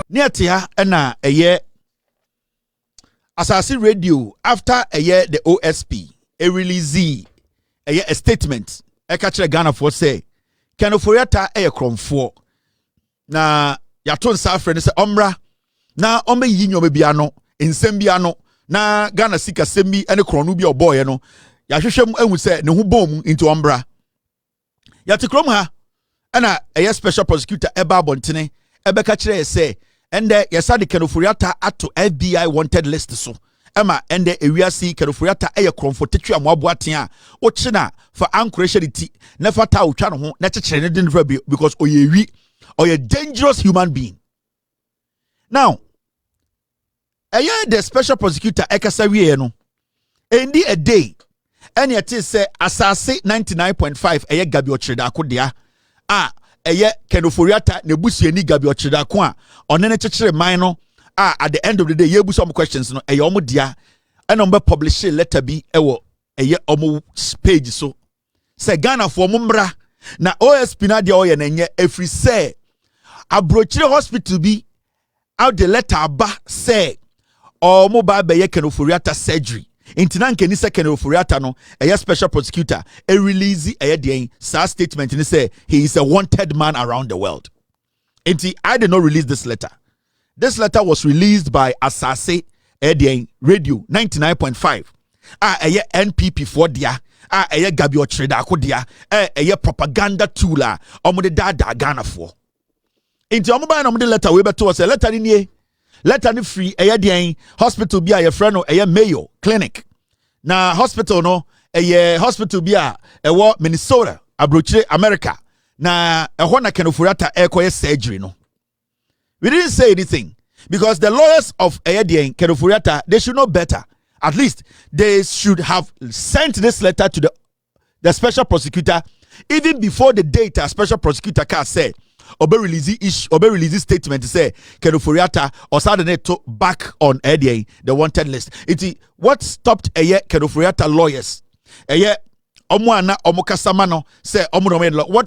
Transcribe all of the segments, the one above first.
near tia ena eye Asasi Radio after a year the OSP a release a statement e ka kire Ghana for say Kenoforiata e kromfo na yato nsa frɛ ne sɛ ɔmra na ɔmba yi nyoma bia no nsɛm bia no na Ghana sika sembi ene kronu bi ɔbɔye no yahwehwem ahu sɛ ne ho bom into ɔmra yate krom ha ɛna ɛyɛ special prosecutor eba bontene ɛbɛka kire sɛ ende yesa de Kenoforiata ato FBI wanted list so ema ende ewiase Kenoforiata eye kromfo tetwe amoabo aten o china for anchority never ta otwa no ho na kyekere ne den because oyewi or a dangerous human being. Now, the special prosecutor ekasa wie no endi a day and yet say asase 99.5 Gabi Ochredako dia Kenoforiata nebusuani Gabi Ochredako a onene kyekere man no at the end of the day yebu some questions no omo dia and on publish letter bi ewo omo page so say Ghana for mumbra na OSP na dia oye nenye every say abrochire hospital bi out the letter ba say omo ba be Kenoforiata surgery intina nkeni se Kenoforiata no special prosecutor a release den sa statement ni say he is a wanted man around the world. I did not release this letter. This letter was released by Asase Radio 99.5. NPP for dia. Gabi Ochredako dia. Propaganda tool. Omo da Ghana for. Inti omo ba na omo de letter we beto was a letter ni letter ni free hospital bi a friend no Mayo clinic. Na hospital no hospital bi a Minnesota abrochire America. Na ehona na Kenoforiata ekoye surgery no. We didn't say anything because the lawyers of Kenoforiata, they should know better. At least they should have sent this letter to the special prosecutor even before the date a special prosecutor can say obe release statement to say Kenoforiata or suddenly to back on the wanted list. What stopped Kenoforiata lawyers? What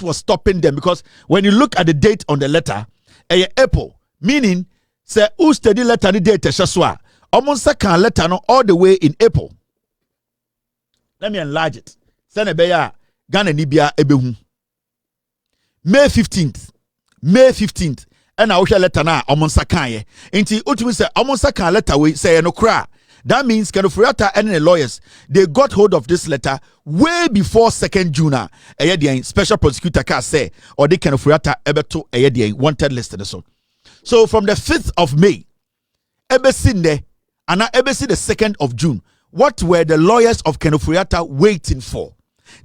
was stopping them? Because when you look at the date on the letter, April, meaning say who study letter the date shaswa omonsa kan letter no all the way in April. Let me enlarge it. Send a Ghana Nibia ebehu. May 15th and I shall letter na omonsa kan ye nti utumi say omonsa kan letter we say no kra. That means Kenoforiata and the lawyers, they got hold of this letter way before 2nd June. Special prosecutor can say, or they Kenoforiata ebeto wanted list. So from the 5th of May, ebesinde, and ebesi the 2nd of June, what were the lawyers of Kenoforiata waiting for?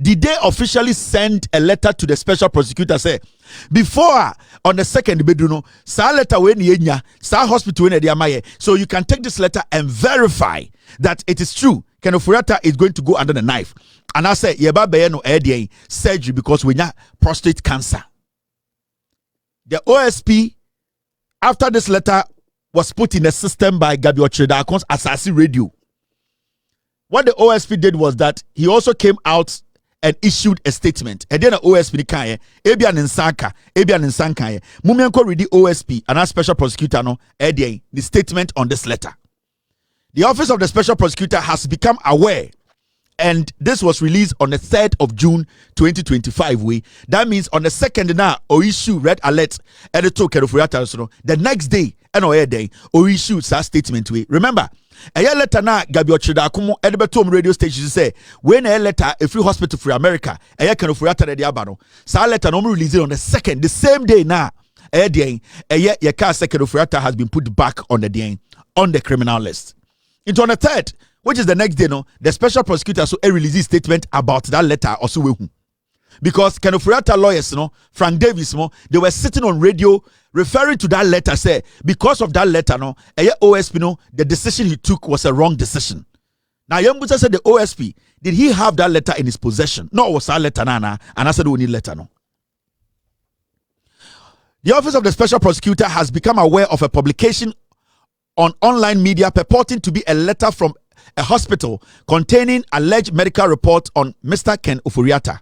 Did they officially send a letter to the special prosecutor say before on the 2nd bedroom sa letter when yenya sa hospital when they so you can take this letter and verify that it is true Kenoforiata is going to go under the knife and I say yeba be no surgery because we nya prostate cancer. The OSP after this letter was put in the system by Gabi Ochredako's Asasi Radio, what the OSP did was that he also came out and issued a statement. And then the OSP kaye, Ebian Nsanka, Mumianko read the OSP and our special prosecutor no the statement on this letter. The office of the special prosecutor has become aware, and this was released on the 3rd of June 2025. That means on the 2nd now, or issue red alert and the token of the next day and or day or issue that statement. Remember, a year later now, Gabi Ochredako Edbertom radio station say when a letter a free hospital for America, a year can of the Diabano. Sa letter no released on the 2nd, the same day now. A year your car second of has been put back on the criminal list. Into on the 3rd, which is the next day, the special prosecutor so released a statement about that letter also. Because Kenoforiata lawyers, Frank Davis, they were sitting on radio referring to that letter, say because of that letter, OSP, the decision he took was a wrong decision. Now, Yambuta said the OSP, did he have that letter in his possession? No, it was that letter, and I said we need letter, no. The office of the special prosecutor has become aware of a publication on online media purporting to be a letter from a hospital containing alleged medical report on Mr. Kenoforiata.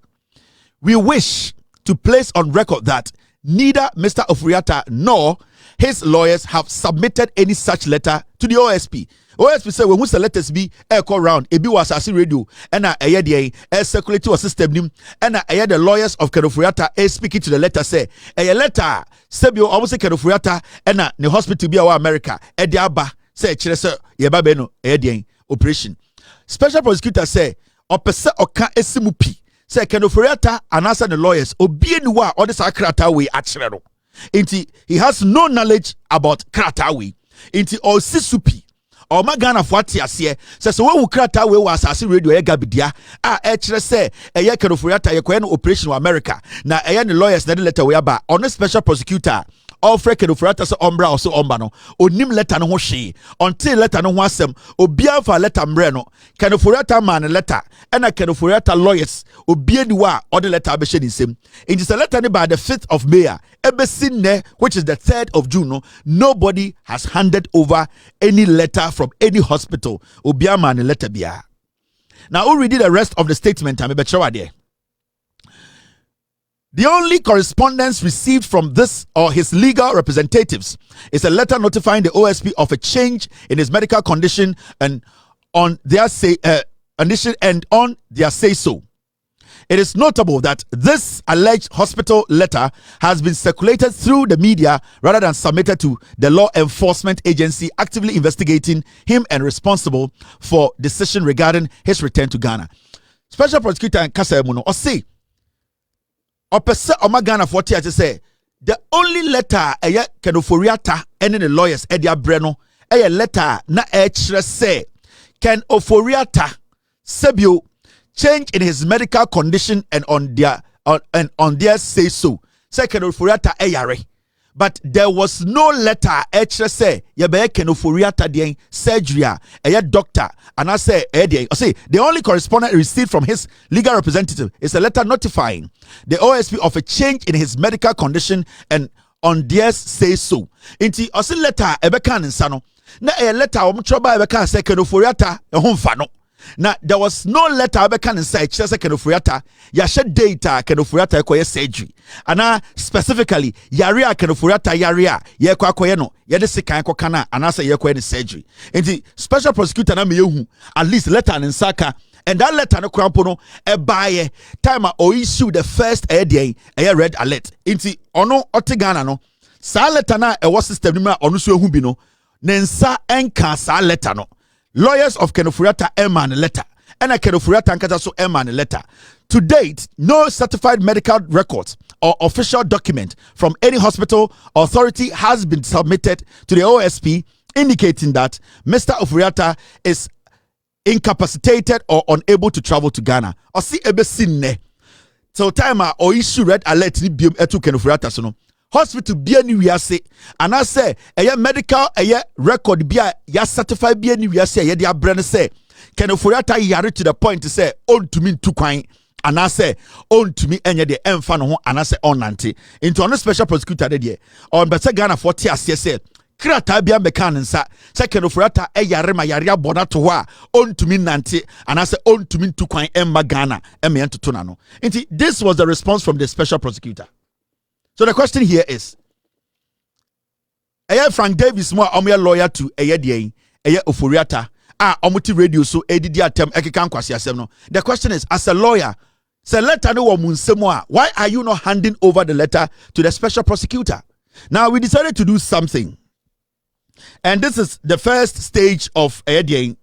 We wish to place on record that neither Mr. Oforiatta nor his lawyers have submitted any such letter to the OSP. OSP say when we letters be echo round ebi was as radio and a de circulate to a system nim and the lawyers of Ken Oforiatta speaking to the letter say a letter sebio almost Ken Oforiatta and the hospital be our America e de aba say kire say ye ba be no e operation. Special prosecutor say opese oka esimu pi say Ken Oforiatta and answer the lawyers obi eni wa or this krata we akire no. Inti he has no knowledge about krata we. Inti o sisupi or Magana Fati Asie says, so we krata we was as radio gabidia. Say a year Ken Oforiatta ye operation in America. Now a lawyers that letter we about on a special prosecutor. All Ken Oforiatta so ombra or so ombano. Onim letter no she until letter no wasem. Obia for letter mreno. Ken Oforiatta man letter and a Ken Oforiatta lawyers. Obia diwa or the letter abeshen is him. It is a letter by the 5th of May. Ebesine, which is the 3rd of June. Nobody has handed over any letter from any hospital. Obia man letter bia. Now we'll read the rest of the statement. I'm a show there. The only correspondence received from this or his legal representatives is a letter notifying the OSP of a change in his medical condition and on their say so. It is notable that this alleged hospital letter has been circulated through the media rather than submitted to the law enforcement agency actively investigating him and responsible for decision regarding his return to Ghana. Special prosecutor and Kasa Emuno or say Opese Omagana 40 as say the only letter eye Ken Oforiatta and the lawyers Edia Breno a letter na say Ken Oforiatta sebio change in his medical condition and on their say so. Say Ken Oforiatta ayare. But there was no letter say yebe Ken Oforiatta den surgery a doctor and I say the only correspondence received from his legal representative is a letter notifying the OSP of a change in his medical condition and on their say so. Inti osi letter ebeka nsano na a letter omtroba ebeka say Ken Oforiatta ehomfa no. Now there was no letter abeka inside chese Ken Oforiatta ya she data Ken Oforiatta ekoye surgery ana specifically yarea Ken Oforiatta yarea ye kwa akoye no ye de sekan koka na ana say ye koye surgery enti special prosecutor na me yehu at least letter nsaka and that letter no kwampo no e baaye time o issue the first red alert enti ono otigana no sa letter na e was system ni ma ono so ehu bi no nensa enka sa letter no. Lawyers of Ken Oforiatta eman letter and a Ken Oforiatta nkata so eman letter. To date, no certified medical records or official document from any hospital authority has been submitted to the OSP indicating that Mr. Oforiatta is incapacitated or unable to travel to Ghana. Or see ebesinne. So time or issue red alert ni biom etu Ken Oforiatta so no. Hospital bia ni wiase and I say a medical record bia ya certified bia ni wiase ye de abrane say Ken Oforiatta yare to the point to say on to me to kwan and I say on to me enye de emfa no ho and I say on nante into on special prosecutor de on better Ghana 40 as say krata bia mekan nsa say Ken Oforiatta yare ma yare abona to ho a on to me nante and I say on to me to kwan emma Ghana emme to na no. Into this was the response from the special prosecutor. So the question here is, Frank Davis more lawyer to Oforiatta omuti radio so edidi atem ekeka nkwasi asem no. The question is, as a lawyer, say letter no munsemo why are you not handing over the letter to the special prosecutor? Now we decided to do something, and this is the first stage of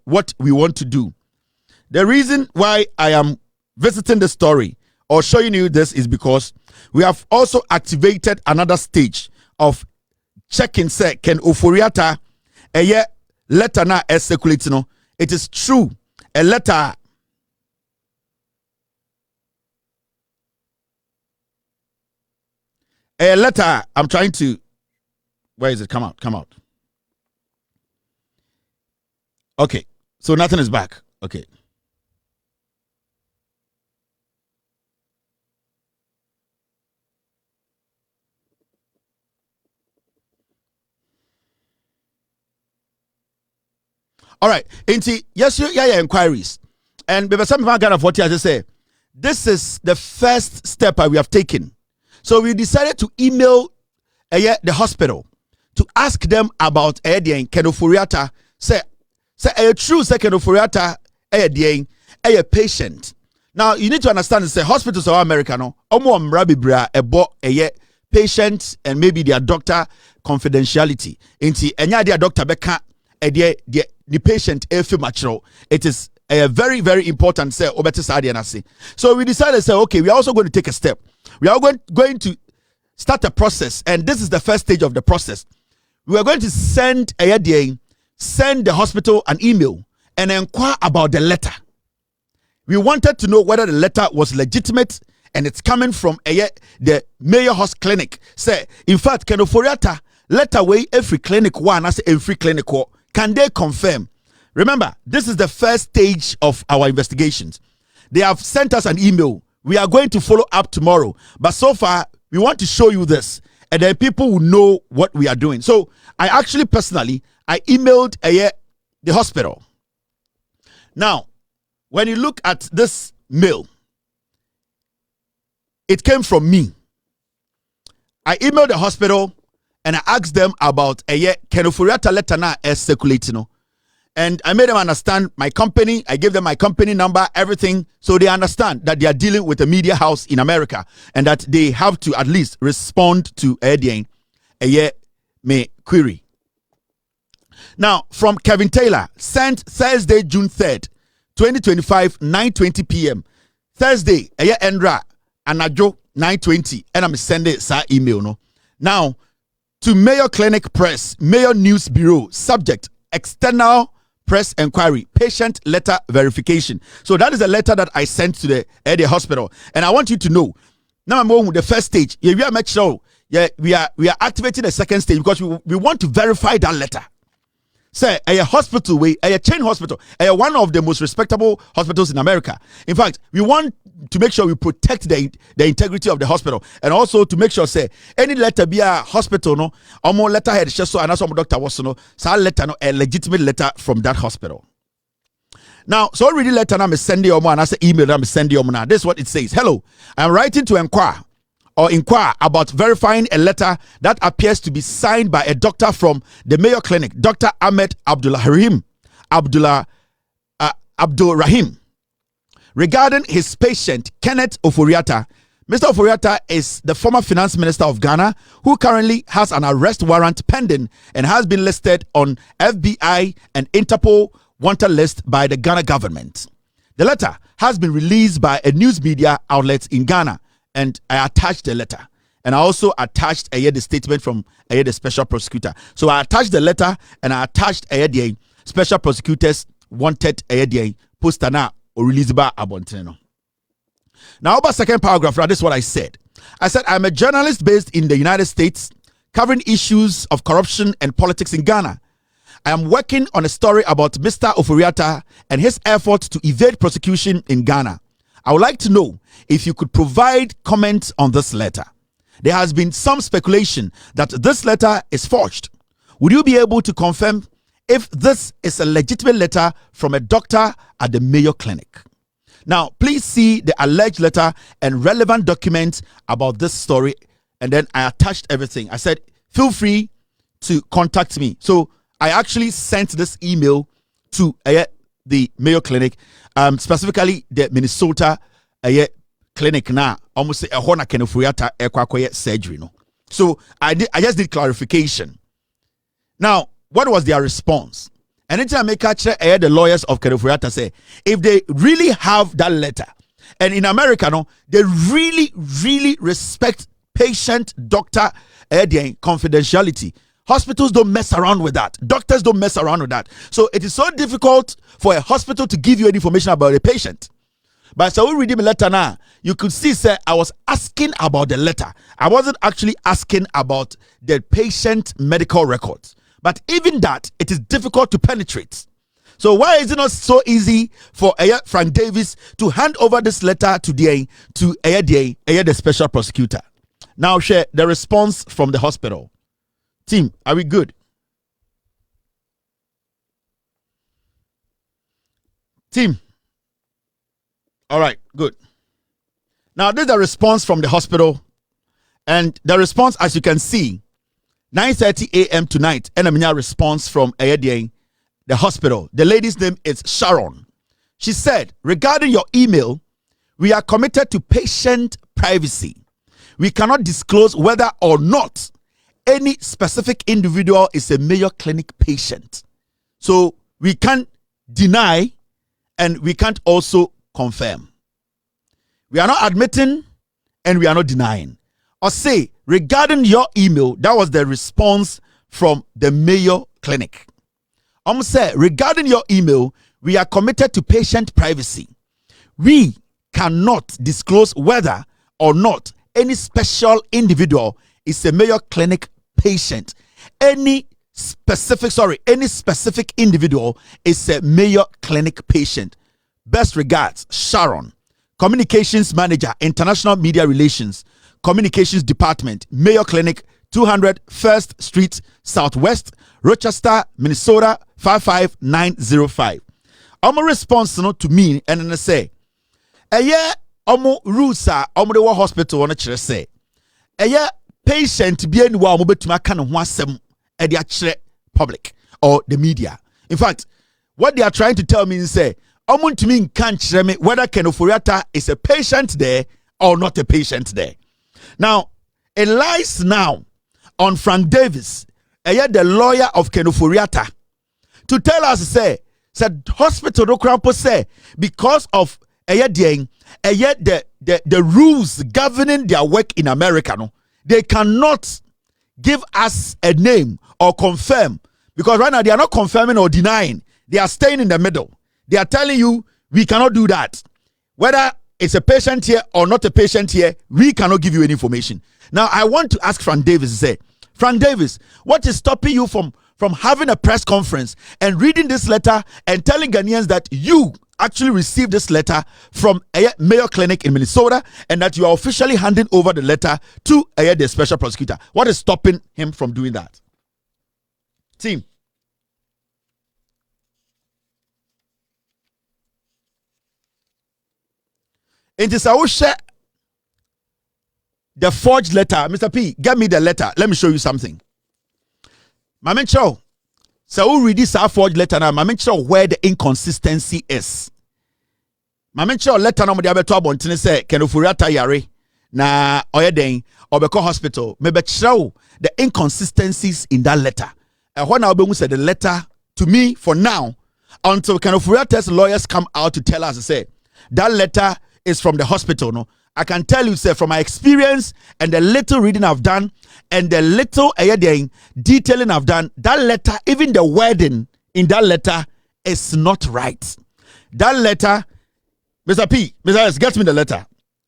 what we want to do. The reason why I am visiting the story or showing you this is because we have also activated another stage of checking say Ken Oforiatta letter na circulate no. It is true a letter I'm trying to where is it? Come out. Okay, so nothing is back. Okay. All right, yes, yeah, inquiries. And some people got what I say. This is the first step we have taken So we decided to email the hospital to ask them about kenoforiata. Say true say kenoforiata a patient. Now you need to understand say hospitals of America no omo mmra bibra ebo patient and maybe their doctor confidentiality. Inti enya their doctor beka the patient matro. It is a very, very important say obeti sadi and say. So we decided to say, okay, we are also going to take a step. We are going to start a process, and this is the first stage of the process. We are going to send the hospital an email and inquire about the letter. We wanted to know whether the letter was legitimate and it's coming from the Mayor House Clinic. Say, in fact, kenoforiata letter way every clinic one as every clinic can they confirm? Remember, this is the first stage of our investigations. They have sent us an email. We are going to follow up tomorrow. But so far, we want to show you this. And then people will know what we are doing. So I actually personally, I emailed the hospital. Now, when you look at this mail, it came from me. I emailed the hospital and I asked them about kenoforiata letter na circulating. And I made them understand my company. I gave them my company number, everything. So they understand that they are dealing with a media house in America and that they have to at least respond to me query. Now, from Kevin Taylor, sent Thursday, June 3rd, 2025, 9:20 p.m. Thursday, Endra, Anajo, 9:20. And I'm sending sa email. No. Now, to Mayo Clinic Press, Mayo News Bureau, subject, external press inquiry, patient letter verification. So that is a letter that I sent to the hospital. And I want you to know, now I'm on with the first stage. Yeah, we are make sure, we are activating the second stage because we want to verify that letter. Say a hospital a chain hospital, one of the most respectable hospitals in America. In fact, we want to make sure we protect the integrity of the hospital and also to make sure say any letter be a hospital no or letter head so and some doctor was no so letter no a legitimate letter from that hospital. Now, so already letter I'm sending you and I say email I'm sending you now. This is what it says. Hello, I'm writing to inquire about verifying a letter that appears to be signed by a doctor from the Mayo Clinic, Dr. Ahmed Abdul Rahim, regarding his patient, Kenneth Oforiata. Mr. Oforiata is the former finance minister of Ghana who currently has an arrest warrant pending and has been listed on FBI and Interpol wanted list by the Ghana government. The letter has been released by a news media outlet in Ghana. And I attached the letter. And I also attached the statement from the special prosecutor. So I attached the letter and I attached the special prosecutors wanted poster now or release by Abonteno. Now about second paragraph, this is what I said. I said I'm a journalist based in the United States covering issues of corruption and politics in Ghana. I am working on a story about Mr. Oforiata and his efforts to evade prosecution in Ghana. I would like to know if you could provide comments on this letter. There has been some speculation that this letter is forged. Would you be able to confirm if this is a legitimate letter from a doctor at the Mayo Clinic? Now, please see the alleged letter and relevant documents about this story. And then I attached everything. I said, feel free to contact me. So I actually sent this email to the Mayo Clinic, specifically the Minnesota clinic now. Almost say a hona kenoforiata ekwakoye surgery no. So I just did clarification. Now, what was their response? And anytime I make the lawyers of kenoforiata say if they really have that letter, and in America no, they really respect patient doctor confidentiality. Hospitals don't mess around with that. Doctors don't mess around with that. So it is so difficult for a hospital to give you any information about a patient. But so we read the letter now. You could see, sir, I was asking about the letter. I wasn't actually asking about the patient medical records. But even that, it is difficult to penetrate. So why is it not so easy for Frank Davis to hand over this letter to the special prosecutor? Now share the response from the hospital. Team, are we good? Team. All right, good. Now, this is a response from the hospital. And the response, as you can see, 9:30 a.m. tonight, and a response from the hospital. The lady's name is Sharon. She said, regarding your email, we are committed to patient privacy. We cannot disclose whether or not any specific individual is a Mayo Clinic patient. So we can't deny and we can't also confirm. We are not admitting and we are not denying. Or say, regarding your email, that was the response from the Mayo Clinic. Say, regarding your email, we are committed to patient privacy. We cannot disclose whether or not any special individual is a Mayo Clinic patient. Any specific individual is a Mayo Clinic patient. Best regards, Sharon, Communications Manager, International Media Relations, Communications Department, Mayo Clinic, 200 First Street, Southwest, Rochester, Minnesota, 55905. Omo response to me and then say, omo rusa omo de hospital on a chere say, patient bien wa omo betuma kan ho asem e de akere public or the media. In fact, what they are trying to tell me is say, omo ntumi nkan kire me whether Ken Ofori-Atta is a patient there or not a patient there. Now, it lies now on Frank Davis, the lawyer of Ken Ofori-Atta, to tell us, said hospital do say because of the rules governing their work in America, no, they cannot give us a name or confirm, because right now they are not confirming or denying. They are staying in the middle. They are telling you we cannot do that. Whether it's a patient here or not a patient here, we cannot give you any information. Now, I want to ask Frank Davis, Frank Davis, what is stopping you from having a press conference and reading this letter and telling Ghanaians that you actually received this letter from Mayo Clinic in Minnesota and that you are officially handing over the letter to the special prosecutor? What is stopping him from doing that? Team. It is our share. The forged letter. Mr. P, get me the letter. Let me show you something. Mama Chow. So we read this forged letter now. Mama Chow, where the inconsistency is. Mama Chow letter no mo dia beto abontene say Ken Ofori-Atta yare na oyeden obeko hospital. Me be chow the inconsistencies in that letter. And when I be say the letter to me for now until Ken Ofori-Atta's lawyers come out to tell us, say that letter is from the hospital. No, I can tell you, sir, from my experience and the little reading I've done and the little detailing I've done, that letter, even the wording in that letter is not right. That letter, Mr. P, Mr. S, get me the letter.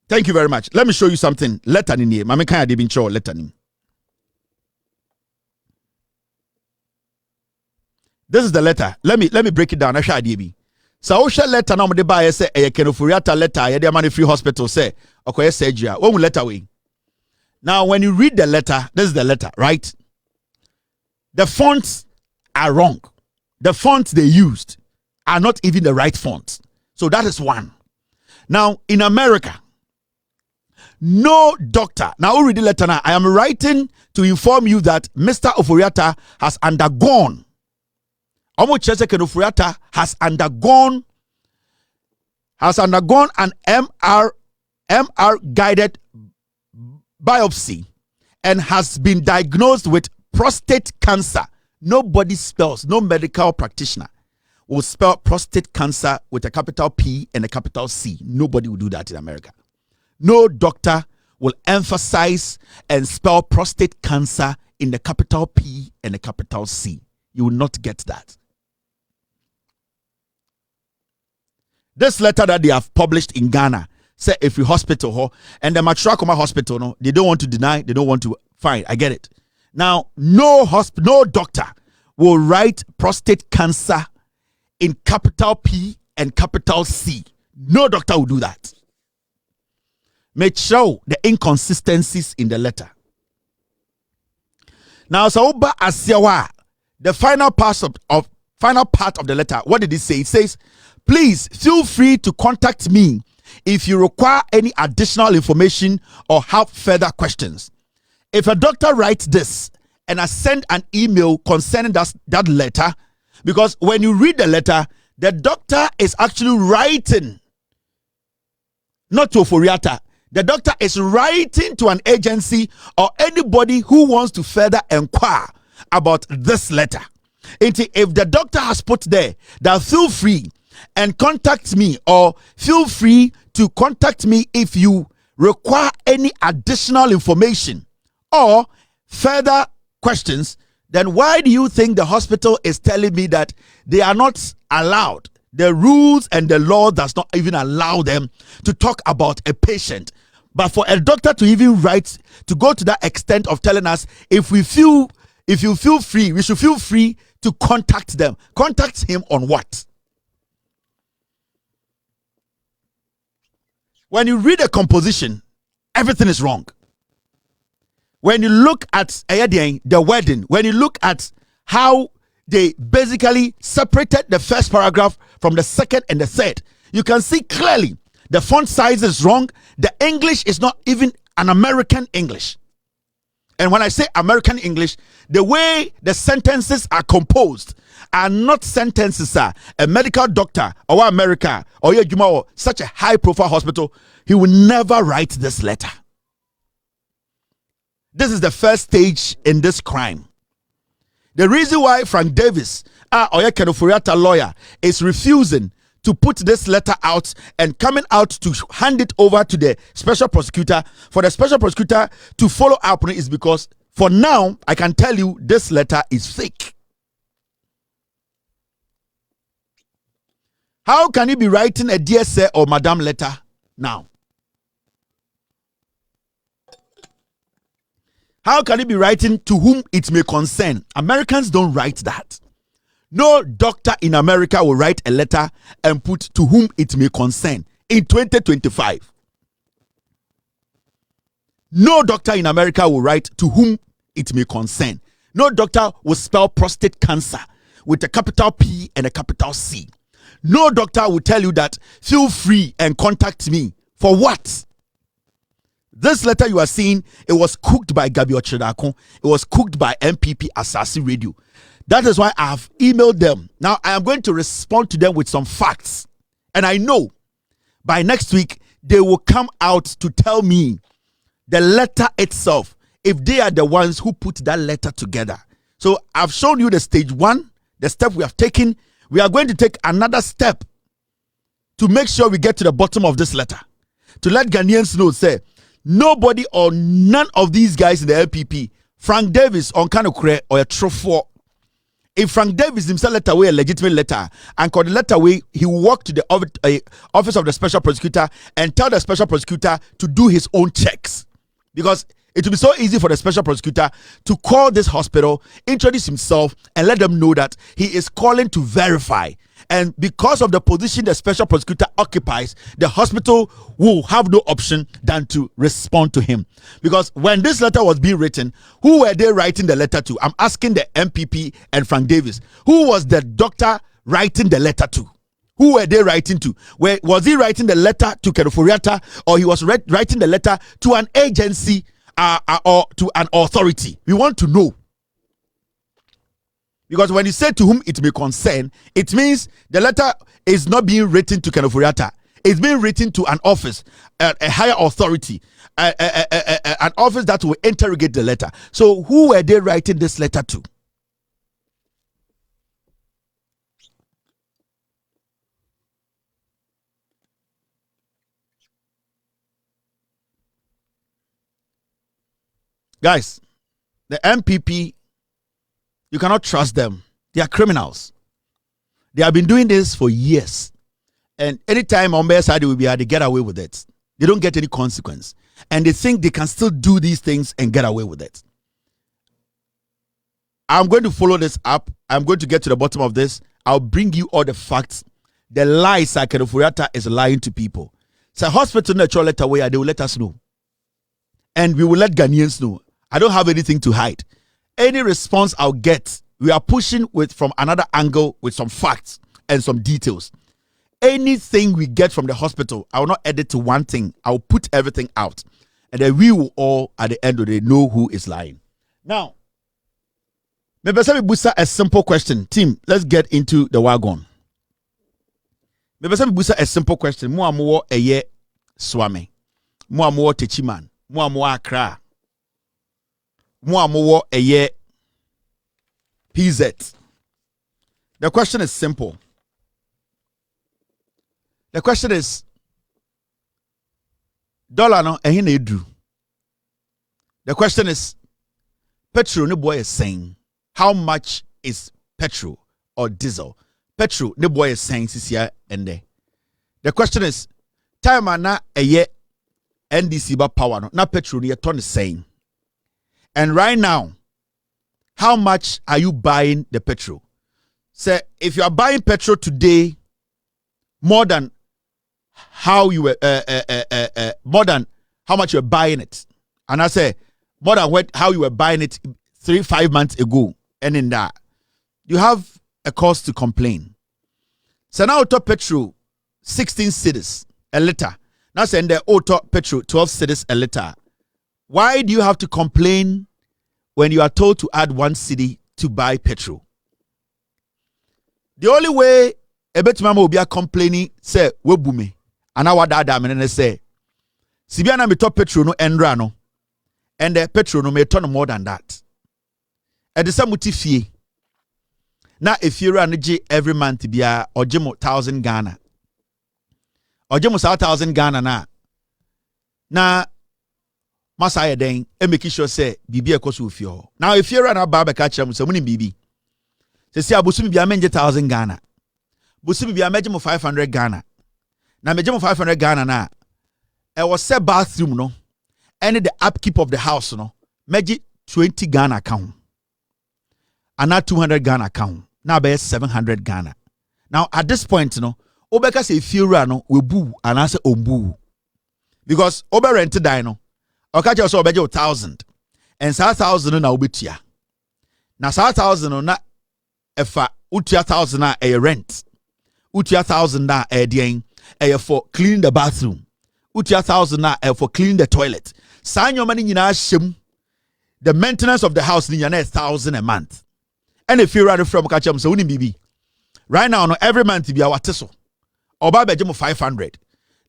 Thank you very much. Let me show you something. Letter in here. Mama can't even show letter in. This is the letter. Let me break it down. I shall DB. So shall letter now the buyer say Ken Ofori-Atta letter the money free hospital say okay surgery. One letter way. Now when you read the letter, this is the letter, right? The fonts are wrong. The fonts they used are not even the right fonts. So that is one. Now in America, no doctor. Now who read the letter now? I am writing to inform you that Mr. Ofori-Atta has undergone Ken Ofori-Atta has undergone an MR guided biopsy and has been diagnosed with prostate cancer. Nobody spells, no medical practitioner will spell prostate cancer with a capital P and a capital C. Nobody will do that in America. No doctor will emphasize and spell prostate cancer in the capital P and the capital C. You will not get that. This letter that they have published in Ghana say if you hospital and the Matrakoma hospital, no, they don't want to deny, they don't want to fine. I get it. Now, no doctor will write prostate cancer in capital P and capital C. No doctor will do that. Make sure the inconsistencies in the letter. Now, Sauba Asiawa, the final part of the letter, what did it say? It says, please feel free to contact me if you require any additional information or have further questions. If a doctor writes this and I send an email concerning that letter, because when you read the letter, the doctor is actually writing, not to Oforiata. The doctor is writing to an agency or anybody who wants to further inquire about this letter. If the doctor has put there that feel free and contact me, or feel free to contact me if you require any additional information or further questions, then why do you think the hospital is telling me that they are not allowed? The rules and the law does not even allow them to talk about a patient. But for a doctor to even write, to go to that extent of telling us, if you feel free, we should feel free to contact them. Contact him on what? When you read a composition, everything is wrong. When you look at the wedding, when you look at how they basically separated the first paragraph from the second and the third, you can see clearly the font size is wrong. The English is not even an American English. And when I say American English, the way the sentences are composed are not sentences. A medical doctor or America or such a high profile hospital, he will never write this letter. This is the first stage in this crime. The reason why Frank Davis, Kenoforiata lawyer, is refusing to put this letter out and coming out to hand it over to the special prosecutor, for the special prosecutor to follow up on it, is because for now, I can tell you this letter is fake. How can you be writing a dear sir or madam letter now? How can you be writing to whom it may concern? Americans don't write that. No doctor in America will write a letter and put to whom it may concern in 2025. No doctor in America will write to whom it may concern. No doctor will spell prostate cancer with a capital P and a capital C. No doctor will tell you that feel free and contact me. For what? This letter you are seeing, it was cooked by Gabi Ochedako. It was cooked by MPP Asasi Radio. That is why I have emailed them. Now I am going to respond to them with some facts. And I know by next week, they will come out to tell me the letter itself, if they are the ones who put that letter together. So I've shown you the stage one, the step we have taken. We are going to take another step to make sure we get to the bottom of this letter. To let Ghanaians know, say, nobody or none of these guys in the LPP, Frank Davis on Kanokre or a true for. If Frank Davis himself let away a legitimate letter and called the letter away, he will walk to the office of the special prosecutor and tell the special prosecutor to do his own checks. Because it will be so easy for the special prosecutor to call this hospital, introduce himself, and let them know that he is calling to verify. And because of the position the special prosecutor occupies, the hospital will have no option than to respond to him. Because when this letter was being written, who were they writing the letter to? I'm asking the MPP and Frank Davis. Who was the doctor writing the letter to? Who were they writing to? Was he writing the letter to Kenoforiata, or he was writing the letter to an agency or to an authority? We want to know. Because when you say to whom it may concern, it means the letter is not being written to Kenoforiata. It's being written to an office, a higher authority, an office that will interrogate the letter. So who were they writing this letter to? Guys, the MPP, you cannot trust them. They are criminals. They have been doing this for years. And anytime on their side will be, they get away with it. They don't get any consequence. And they think they can still do these things and get away with it. I'm going to follow this up. I'm going to get to the bottom of this. I'll bring you all the facts. The lies Kenoforiata is lying to people. So hospital natural letter where they will let us know. And we will let Ghanaians know. I don't have anything to hide. Any response I'll get, we are pushing from another angle with some facts and some details. Anything we get from the hospital, I will not edit to one thing. I'll put everything out. and then we will all at the end of the day know who is lying. Now, maybe busa a simple question. Team, let's get into the wagon. Maybe busa a simple question. Mo amowo eye swame. Mo amowo techiman. Mo amowo akra. Mo amowo eye PZ. The question is simple. The question is, dollar no ehin na edu. The question is, petrol ne boy is saying, how much is petrol or diesel? Petrol ne boy is saying sisia ende. The question is, time na eye NDC ba power no na petrol ne ton is saying. And right now, how much are you buying the petrol? Say, if you are buying petrol today, more than how you were, more than how much you're buying it, and I say more than how you were buying it 3-5 months ago, and in that you have a cause to complain. So now auto petrol 16 cedis a liter. Now saying the auto petrol 12 cedis a liter. Why do you have to complain when you are told to add 1 cedi to buy petrol? The only way a bit mama will be complaining say we bume and I wada and say Sibiana me top petrol no endra no and the petrol no may turn more than that. At the same fee. Now if you run every month be a ojemo 1,000 Ghana. Ojemo 1,000 Ghana na masaya den e make sure say bibi ekoso ofio. Now if you run a baba catch am so muni bibi. Say abusumi bia menje 1,000 Ghana. Busumi bia meje mo 500 Ghana. Na meje mo 500 Ghana na e was set bathroom no and the upkeep of the house no meje 20 Ghana account. And not 200 Ghana account. Now be 700 Ghana. Now at this point no obeka say fiura no we boo and answer ombu. Because obe rent die no okache so obeje 1,000 and 1,000 na obetua. Na 1,000 na efa utua 1,000 na a rent. Utia 1,000 na den for cleaning the bathroom. Utia 1,000 na for cleaning the toilet. Sanyo mani nyina shem. The maintenance of the house ni 1,000 a month. And if you run from kachem so uni bibi. Right now no every month be our teso. Oba bejemo 500.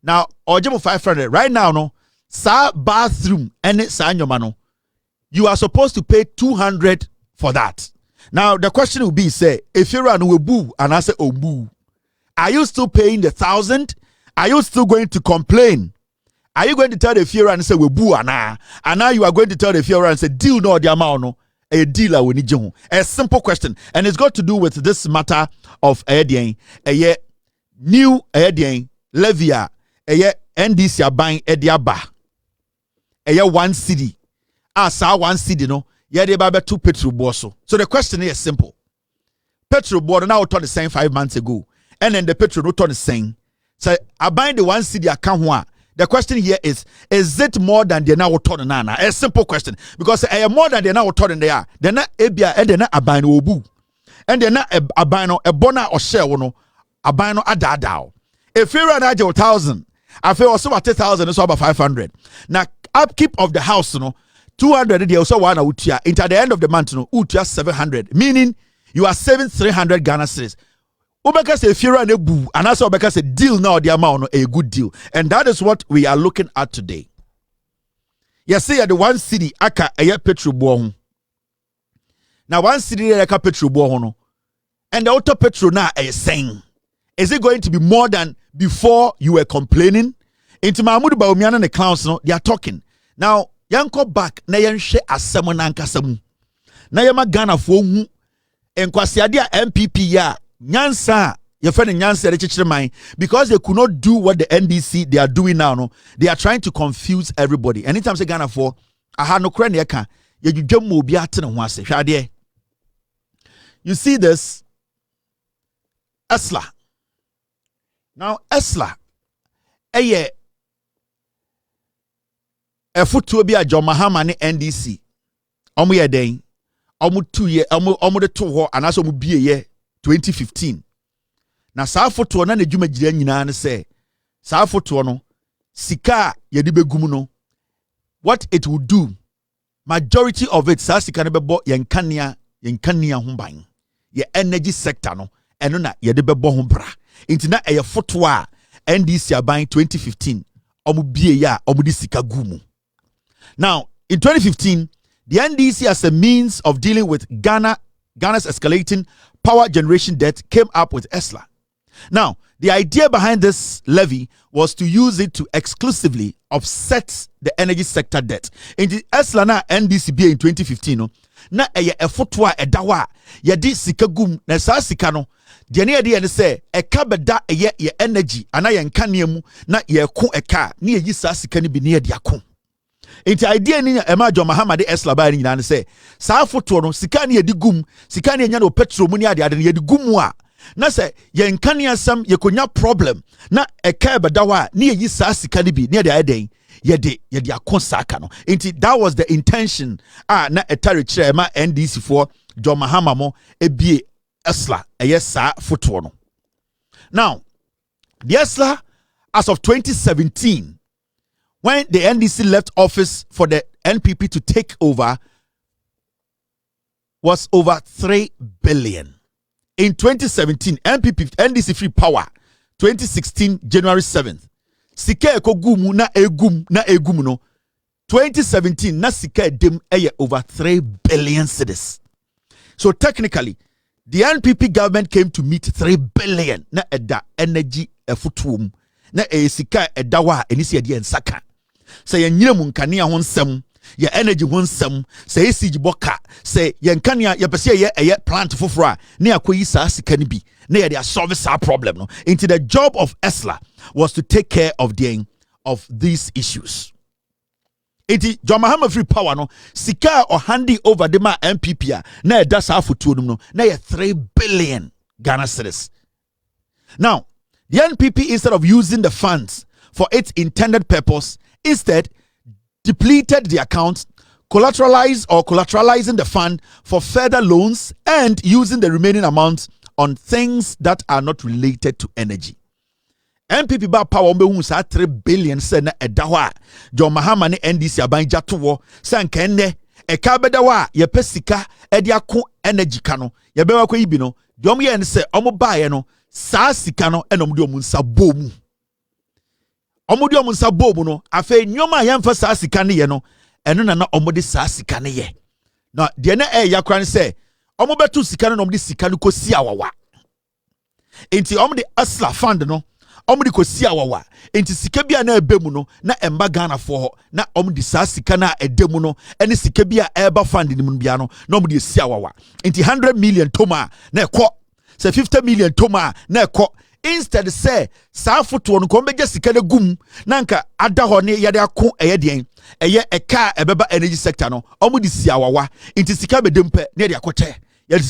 Now ojemo 500 right now no sa bathroom and sanyo mano. You are supposed to pay 200 for that. Now the question will be say if you run we boo and I say oh boo. Are you still paying the 1,000? Are you still going to complain? Are you going to tell the Fiora and say we boo ana? And now you are going to tell the Fiora and say deal no the amount no a dealer we need you. A simple question, and it's got to do with this matter of a new levia NDC are buying ediaba 1 cedi. Sa 1 cedi no they buy 2 petrol bosso. So the question is simple. Petrol board now turned the same 5 months ago. And then the petrol no turn the same. So I buy the 1 cedi account one. The question here is it more than they now turn nana? A simple question. Because more than they now turn they are. They're not ebia and they're not a buy no boo. And they're not a buy no a bona or share no a buy no a dadao. If you run 1,000, I feel also at 1,000 is about 500. Now upkeep of the house no 200 they also want utia. Into the end of the month no utia 700. Meaning you are saving 300 Ghana cedis. Obeka say if you run a boo, and also Obeka say deal now the amount a good deal, and that is what we are looking at today. You see at the 1 cedi aka a petrol bohun. Now 1 cedi aka petrol bohun, and the auto petrol now is saying, is it going to be more than before you were complaining? Into Mahmoud Bawumia and the clowns no, they are talking now. Yanko back na yanshe asemo na nkasamu na yama Ghana fo hu enkwasiadia MPP ya Nyansa, your friend Nyansa, because they could not do what the NDC they are doing now. No, they are trying to confuse everybody. Anytime say Ghana for, I had no credit. You see this, Esla. Now Esla, a foot to be a John Mahama NDC. Omu ye den, omu 2 years, omu the 2 ho, and also mu be a year. 2015. Na saa foto na nedwuma gire nyina ne se saa foto no sika ye de begum no what it will do, majority of it, saa sika no bɛbɔ yɛn kanea ho ban. Ye energy sector no, ɛno na yɛde bɛbɔ ho bra. Nti na ɛyɛ foto a NDC aban 2015, ɔmo bie ya, ɔmo di sika gu mu. Now, in 2015, the NDC, as a means of dealing with Ghana's escalating power generation debt, came up with ESLA. Now, the idea behind this levy was to use it to exclusively offset the energy sector debt. In the ESLA na NDC in 2015, no, na eye efotwa edawa yedi sika gum na saa sika no de ne yede say eka beda eye ye energy ana ye nkanea mu na ye ko eka na ye saa sika ni bi ne yede akon. Inti idea ni ema John Mahama de Esla ba ni nyina ne say saa foto no sika ne yedi gum sika ne nya no petrol mu ne ade ade yedi gum a na say ye nkanea sam ye konya problem na eka beda wa na ye saa sika ni bi ne yede aden yede akon saka no. Inti that was the intention na etare kire ma NDC for John Mahama mo ebie Esla saa foto no. Now the Esla as of 2017, when the NDC left office for the NPP to take over, was over 3 billion. In 2017, NDC free power, 2016 January 7th. Sika eko gumu na egum no. 2017 na sika dem over 3 billion cedis. So technically, the NPP government came to meet 3 billion na eda energy efutuum na sika edawa enisi edi ensaka. Say ye nyina mu nkanea ho nsem, ye energy ho nsem, say esigi boka, say ye nkanea ye pese ye plant foforo a na akoyi saa sika ni bi na ye dey solve our problem no. Into the job of ESLA was to take care of these issues. Iti John Mahama free power no sika or handy over the ma MPP a na e da saa fotuo no na ye 3 billion Ghana cedis. Now, the NPP, instead of using the funds for its intended purpose, instead depleted the account, collateralizing the fund for further loans and using the remaining amount on things that are not related to energy. MPP ba power mbe sa 3 billion se na edawa John Mahama ne NDC abanja towo sanka enne e ka bedawa ye pesika e de ako energy ka no ye bewa kwa ibi no de omo ye ne se omo baaye no saa sika no enom de omo nsa bomu omo de omo nsa bomu no afa nyoma ye mfa saa sika ne ye no eno na omo de saa sika ne ye na de na e yakra ne se omo betu sika no omo de sika no kosi awawa enti omo de ESLA fund no omo di kosi awawa enti sika bia na ebe mu no na emba Ghana for ho na omo di saa sika na edemu no ene sika bia eba fund ni mu bia no na omo di si awawa enti 100 million toma na ekọ say 50 million toma na ekọ instead say saa foto no ko beje sika na gum na nka ada ho ne yade ako eye den eye eka ebeba energy sector no omo di si awawa enti sika bedempe na yade akoche. And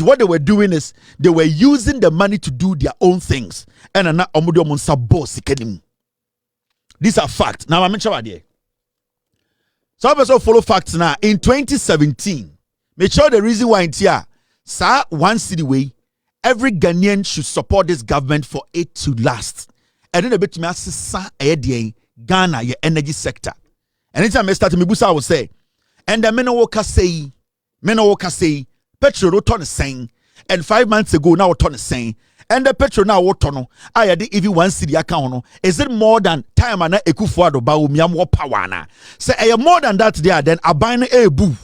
what they were doing is they were using the money to do their own things. And these are facts. Now I'm sure idea. So I also follow facts now. In 2017, make sure the reason why it's here, sir, one city way, every Ghanaian should support this government for it to last. And then a bit me Ghana, your energy sector. And anytime I start to me, I will say, and the men will say. Petrol will turn the same, and 5 months ago now turn the same, and the petrol now will turn. I had even 1 city account. Is it more than time and Ekufuado Bawumia more power na? Say more than that there, then I buy a boo.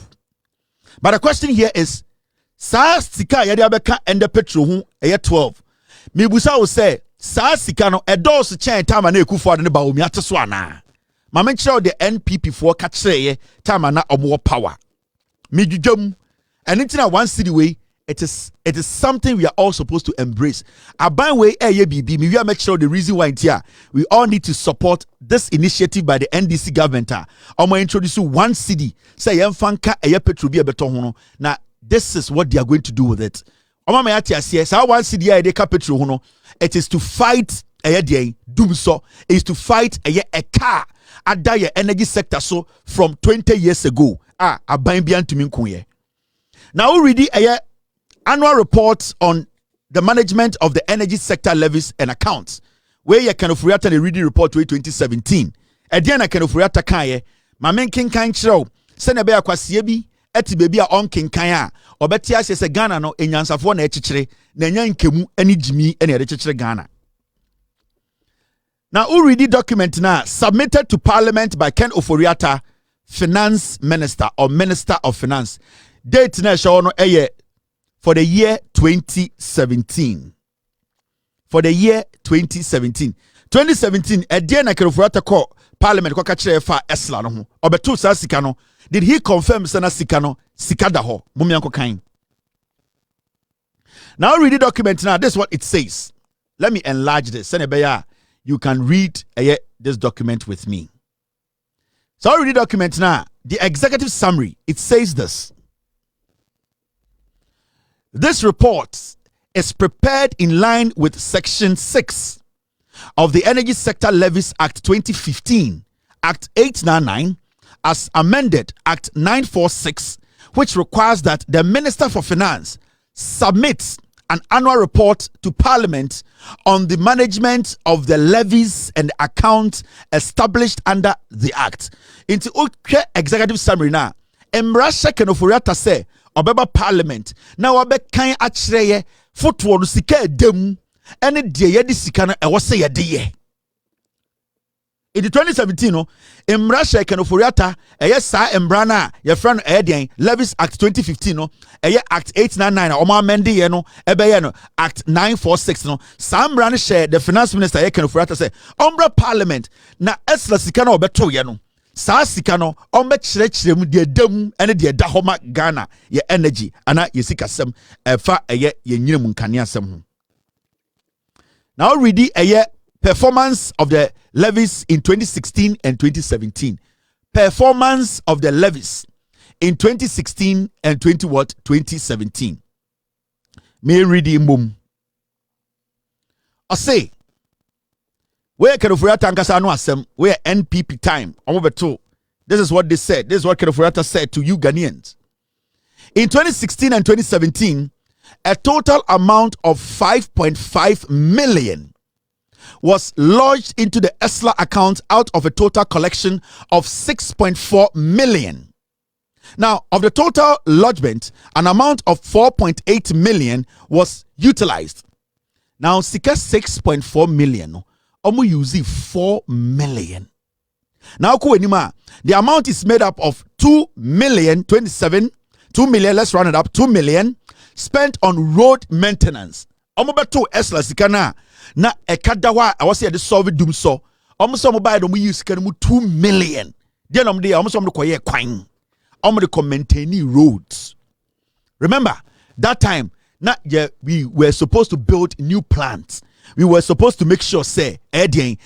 But the question here is, Sa sika yadi abeka and the petrol hu 12. Mibusa will say, Sa sika no a dose chain time and Ekufuado ne Bawumia to swana. Mama show the NPP for catch say time and more power. And it's not one city way. It is something we are all supposed to embrace. By way, we will make sure the reason why it's here. We all need to support this initiative by the NDC government. I'm going to introduce one city. Say, now, this is what they are going to do with it. One city, it is to fight is to fight a car at the energy sector so from 20 years ago. Now we read the annual report on the management of the energy sector levies and accounts, where you can read the reading report 2017. ɛdeɛ na Kenoforiata kaeɛ ma menkenkan kyerɛw sɛ na ɛbɛyɛ akwaseɛ bi ɛte baabi a ɔnkenkan a ɔbɛte ahyɛ sɛ Ghana no enyansafoɔ na ɛkyekyere na ɛnya nkemu ne gyimi ɛna ɛde kyekyere Ghana. Now, who read the document now submitted to Parliament by Ken Ofori-Atta, Finance Minister or Minister of Finance. Date na show no for the year 2017. For the year 2017. 2017, a day na Ken Ofori-Atta call Parliament kwa kachire fa esla no ho. Obeto sa sika no. Did he confirm sana sika no? Sika da ho. Mumianko kain. Now read the document now. This is what it says. Let me enlarge this. Senebeya. You can read this document with me. So I'll read the document now. The executive summary, it says this. This report is prepared in line with Section 6 of the Energy Sector Levies Act 2015, Act 899, as amended Act 946, which requires that the Minister for Finance submits an annual report to Parliament on the management of the levies and accounts established under the Act. Into executive summary now. Emrasha Ken Ofori-Atta say obeba Parliament. Now obe kan akyereye footwo no sika edem ene de ye de sika no e wo se ye de ye. In the 2017 no Emrasha Ken Ofori-Atta eye sa embra na ye friend den Levies Act 2015 no eye Act 899 na omo amend ye no ebe no Act 946 no sa embra no share the finance minister ye Ken Ofori-Atta say ombra Parliament na esla sika na obeto ye no sa sika no ombe kyerɛkyerɛ mu de dam ene de da ho ma Ghana ye energy ana ye sika sem fa eye ye nyina mu nkane asem ho. Now read the performance of the levies in 2016 and 2017. Performance of the levies in 2016 and 2017. May read the mum. I say, where Ken Ofori-Atta ankasa no asem, where NPP time. This is what they said. This is what Ken Ofori-Atta said to you Ghanaians. In 2016 and 2017, a total amount of 5.5 million was lodged into the ESLA account out of a total collection of 6.4 million. Now, of the total lodgement, an amount of 4.8 million was utilized. Now, sika 6.4 million, omu use 4 million. Now, the amount is made up of 2 million, 2 million, let's round it up, 2 million spent on road maintenance. Omu beto ESLA sika na ekadawa I was here the solve dum so almost buy them we use can 2 million then they almost koye kwan almost maintain roads. Remember that time we were supposed to build new plants. We were supposed to make sure say the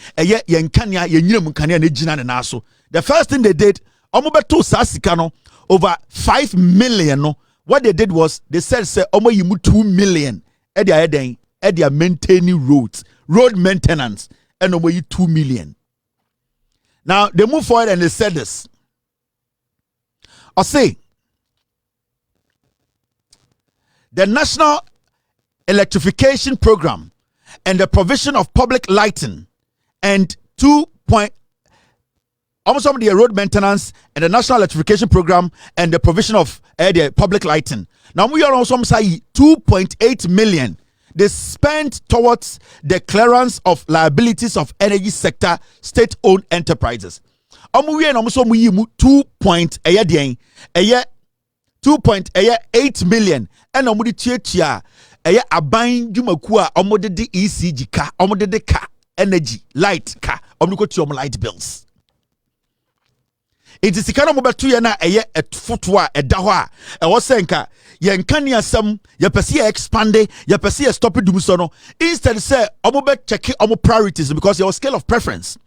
first thing they did over 5 million. What they did was they said say 2 million they are maintaining roads, road maintenance, and over 2 million. Now they move forward and they said this. I say the National Electrification Program and the provision of public lighting and almost some of the road maintenance and the National Electrification Program and the provision of the public lighting. Now we are also say 2.8 million. They spent towards the clearance of liabilities of energy sector state-owned enterprises. $2.8 million and abain jumakua de ECG ka de ka energy light ka light bills. It is the kind of mobile na a footwa a dawa a was senka yen kanya some ya persia expande ya persia stop it dumusono instead say omobe check omo priorities because your scale of preference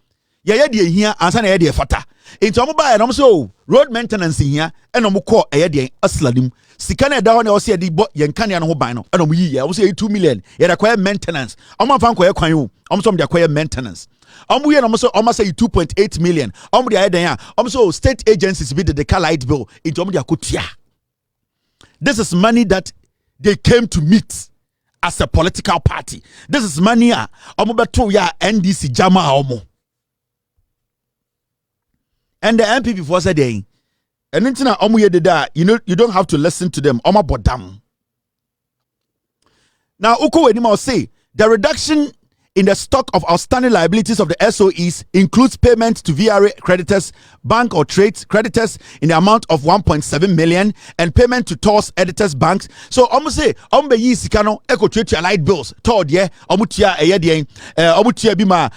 ya de here ansa na de fata into omo ba na so road maintenance here and omo call de asladim sika na dawa na o say de yen kanya no ho ban no and omo yi ya o say 2 million ya require maintenance omo fan ko kwan o omo so de require maintenance. Almost say 2.8 million. Almost state agencies bid the car light bill into this is money that they came to meet as a political party. This is money NDC Jama Omo. And the MPP for said day. And intina omu yedida, you don't have to listen to them. Oma bodam. Now, Uko Wenima say the reduction in the stock of outstanding liabilities of the SOEs includes payments to VRA creditors, bank or trade creditors in the amount of 1.7 million and payment to TOS editors banks. So almost say yi sikano eko treat light bills toward ye omutia eyedien omutia bima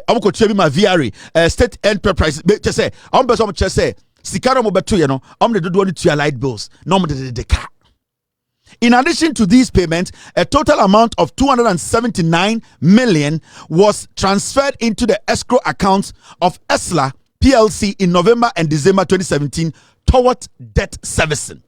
omukotia bima VRA state enterprise just say ombeso just say sikano mo beto ye no de dodo ni tua light bills no mo de ka. In addition to these payments, a total amount of 279 million was transferred into the escrow accounts of ESLA PLC in November and December 2017 towards debt servicing.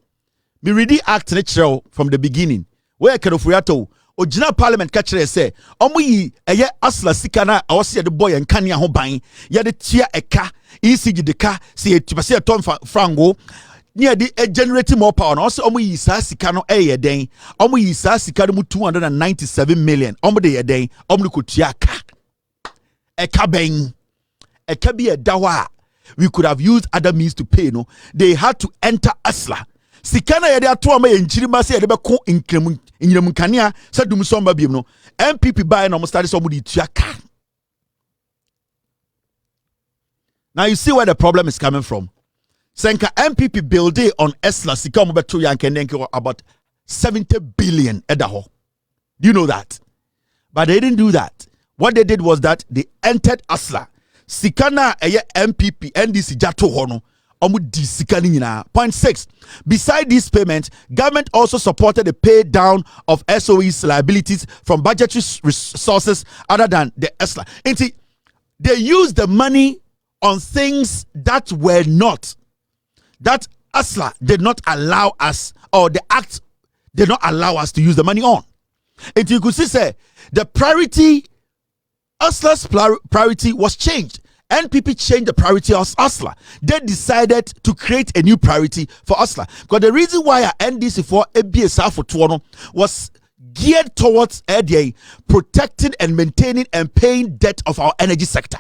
Me read the act natural from the beginning. Where Kenofuriato, Ojina Parliament catcher say, Omuyi, a ye ESLA sikana, I was the boy and Kanya Hobain, ya the tia eka, ECG the car, see it to a ton frango. Near the generating more power. Also, omu yi sa sika no eye den. Omu yi sa sika no 297 million. Omu de ye den. Omu kutia ka. Eka ben. Eka bi dawa. We could have used other means to pay. No, they had to enter ESLA. Sika na ye de ato ama ye nchiri ma se ye de be ko inkrem kania sa dum so mba biem no. MPP buy no start so omu de tua ka. Now you see where the problem is coming from. Senka MPP build on ESLA sika mo beto yankenenke about 70 billion edaho. Do you know that? But they didn't do that. What they did was that they entered ESLA. Sikana eye MPP NDC jato hono omu di sikani nyina. Point 6. Beside these payments, government also supported the pay down of SOE's liabilities from budgetary resources other than the ESLA. Inti, they used the money on things that were not. That ESLA did not allow us, or the act did not allow us to use the money on. And you could see, say, the priority, ESLA's priority was changed. NPP changed the priority of ESLA. They decided to create a new priority for ESLA. Because the reason why our NDC for ABSR for Tuono was geared towards protecting and maintaining and paying debt of our energy sector.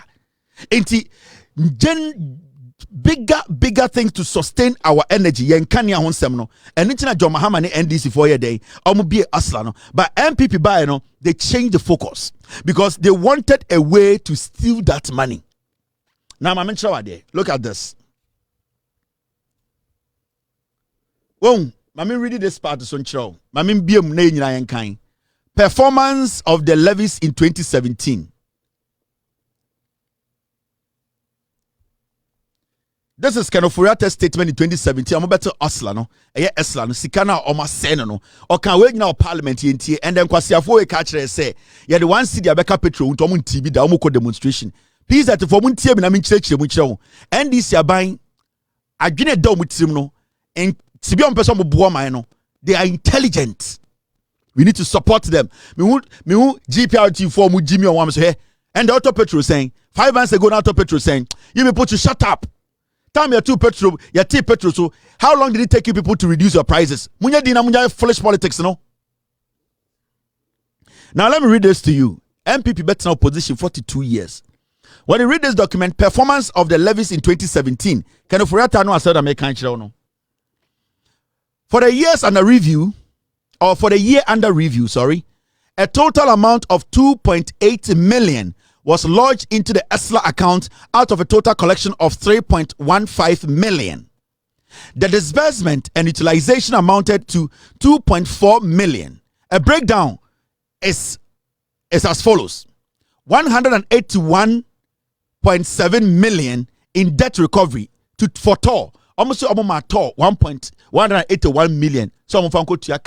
Bigger things to sustain our energy yen kanya honsem no and intina John Mahama ne NDC for your day omo be ESLA no but MPP buy no they changed the focus because they wanted a way to steal that money. Now my mention there, look at this. Well, mami read this part to sonchro mami biem na nyina yen kan performance of the levies in 2017. This is Kenofuriate's statement in 2017. I'm better ESLA no. ESLA no. Sikana oma seno no. Or can we now parliament yenti and then kwasiafo we catch say yeah the one city abeka petrol unto mun TB da omo demonstration. Please that for mun tie bi na min chire mu chire. NDC aban adwene da omo tirim no. En tibi on person mo boa man no. They are intelligent. We need to support them. Me who GPRT for mu Jimmy on one so here. And the auto petrol saying 5 months ago, auto petrol saying you may put to shut up. Time your two petrol, your tea petrol. So how long did it take you people to reduce your prices? Munya foolish politics, no? Now let me read this to you. MPP better now position 42 years. When you read this document, performance of the levies in 2017, can you forget no said American no? For the years under review, or for the year under review, sorry, a total amount of 2.8 million was lodged into the ESLA account out of a total collection of 3.15 million. The disbursement and utilization amounted to 2.4 million. A breakdown is as follows: 181.7 million in debt recovery for TOR. Almost almost TOR 181 million. So I'm going to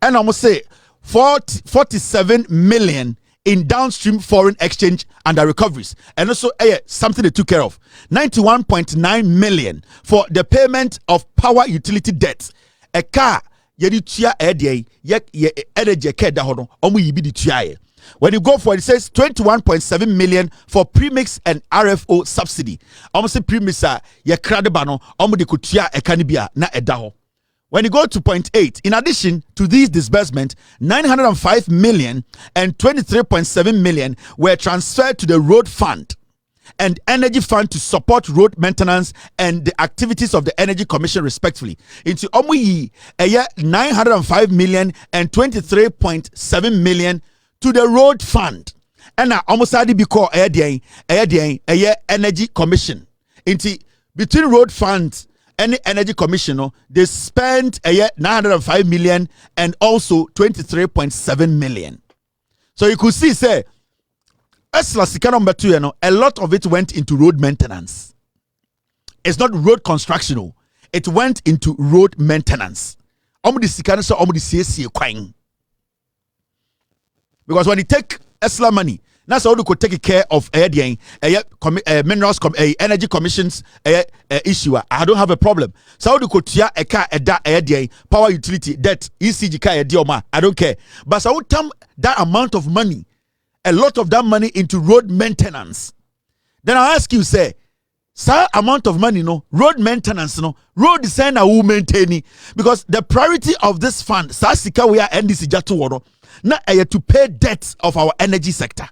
and almost say 47 million in downstream foreign exchange under recoveries, and also something they took care of 91.9 million for the payment of power utility debts. A car yedi tua energy da hono omo yibi di tua. When you go for it, it says 21.7 million for premix and RFO subsidy. Almost say premix ye kradeba no omo de kutua ekanibia na edaho. When you go to point 8, in addition to these disbursements, 905 million and 23.7 million were transferred to the road fund. and Energy Fund to support road maintenance and the activities of the Energy Commission respectively. Into omuyi 905 million and 23.7 million to the road fund. And now almost because Energy Commission. Into between road funds and the Energy Commission, they spent 905 million and also 23.7 million. So you could see, say, Esla sika number 2, a lot of it went into road maintenance. It's not road construction, it went into road maintenance. Because when you take Esla money, that's how you could take care of minerals energy commissions issue. I don't have a problem. So how you could tia a car power utility debt ECG car I don't care. But so that amount of money, a lot of that money into road maintenance. Then I ask you, say, sir, amount of money, road maintenance, road design I will maintain, because the priority of this fund, Sasika we are NDC Jatuworo, not to pay debts of our energy sector.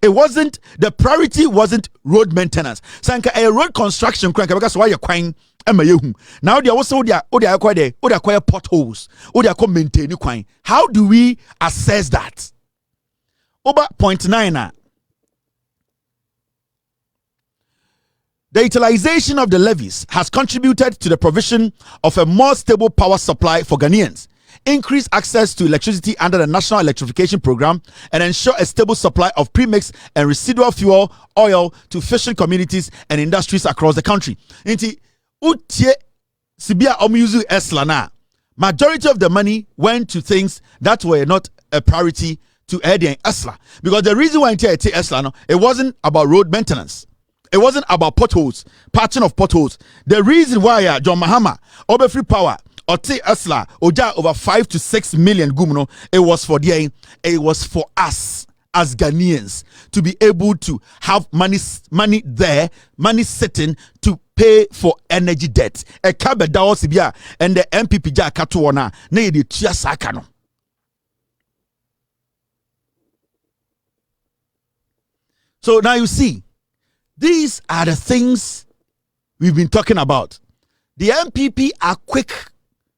It wasn't, the priority wasn't road maintenance. Sanka a road construction crank because why you're crying. Now they also acquire potholes, or they are maintaining quine. How do we assess that? Over 0.9. The utilization of the levies has contributed to the provision of a more stable power supply for Ghanaians, increase access to electricity under the National Electrification Program, and ensure a stable supply of premix and residual fuel oil to fishing communities and industries across the country. Majority of the money went to things that were not a priority to Esla, because the reason why Esla, it wasn't about road maintenance, it wasn't about potholes, patching of potholes. The reason why John Mahama Free Power or Esla oja over 5 to 6 million gumno, it was for us as Ghanaians to be able to have money sitting to pay for energy debt. A kabeda osibia and the MPP ja katuona na yedi tia sakano. So now you see, these are the things we've been talking about. The MPP are quick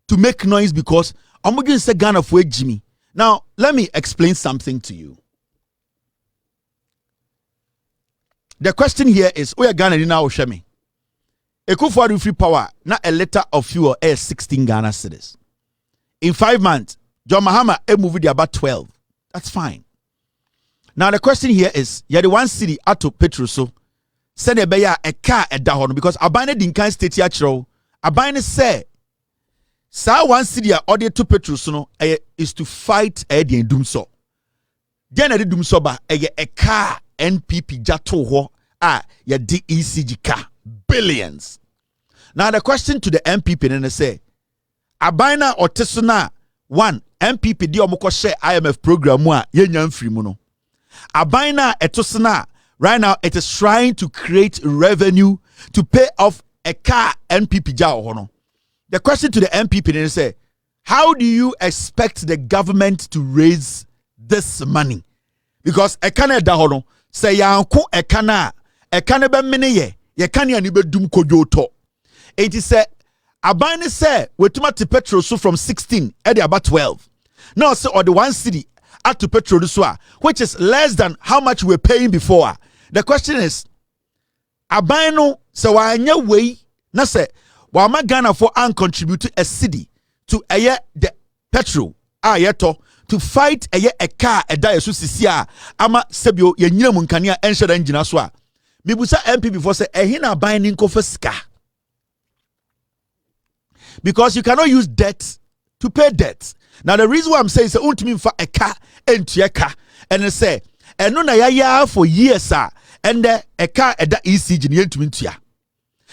to make noise because I'm going to say Ghana for Jimmy. Now, let me explain something to you. The question here is, where Ghana is now Shemi? Ekufuor Free Power, na a liter of fuel is 16 Ghana cedis. In 5 months, John Mahama moved about 12. That's fine. Now the question here is, you're the one city ato petrol so send a beya a car at Dahon because Abane Dinkan State Yachro, Abane say, Sa one city order to petrol so is to fight Eddie doom so. Then I did doom so ba a car NPP Jato ho ya DECG car billions. Now the question to the MPP then say, Abana or Tesuna one MPP di omoko share IMF program wa yenyan free muno. Abina etosana right now it is trying to create revenue to pay off a car NPP jao hono. The question to the MPP is say, how do you expect the government to raise this money? Because a kana da hono say yanko a kana be meneye ye kana ni be dum kojoto. It is say Abina say we tomati petrol so from 16 at about 12. Now so or the one city at to petrol which is less than how much we're paying before. The question is, Abino so why way na say wa Ghana for and contribute a city to the petrol yeto to fight a car a die so sisia ama sebio ye nyina munkania enhye engine so a mibusa MP before say ehina ban nko fasika, because you cannot use debt to pay debt. Now the reason why I'm saying is ultimately for a car into a car and say and no na ya for years and a car at that ECG.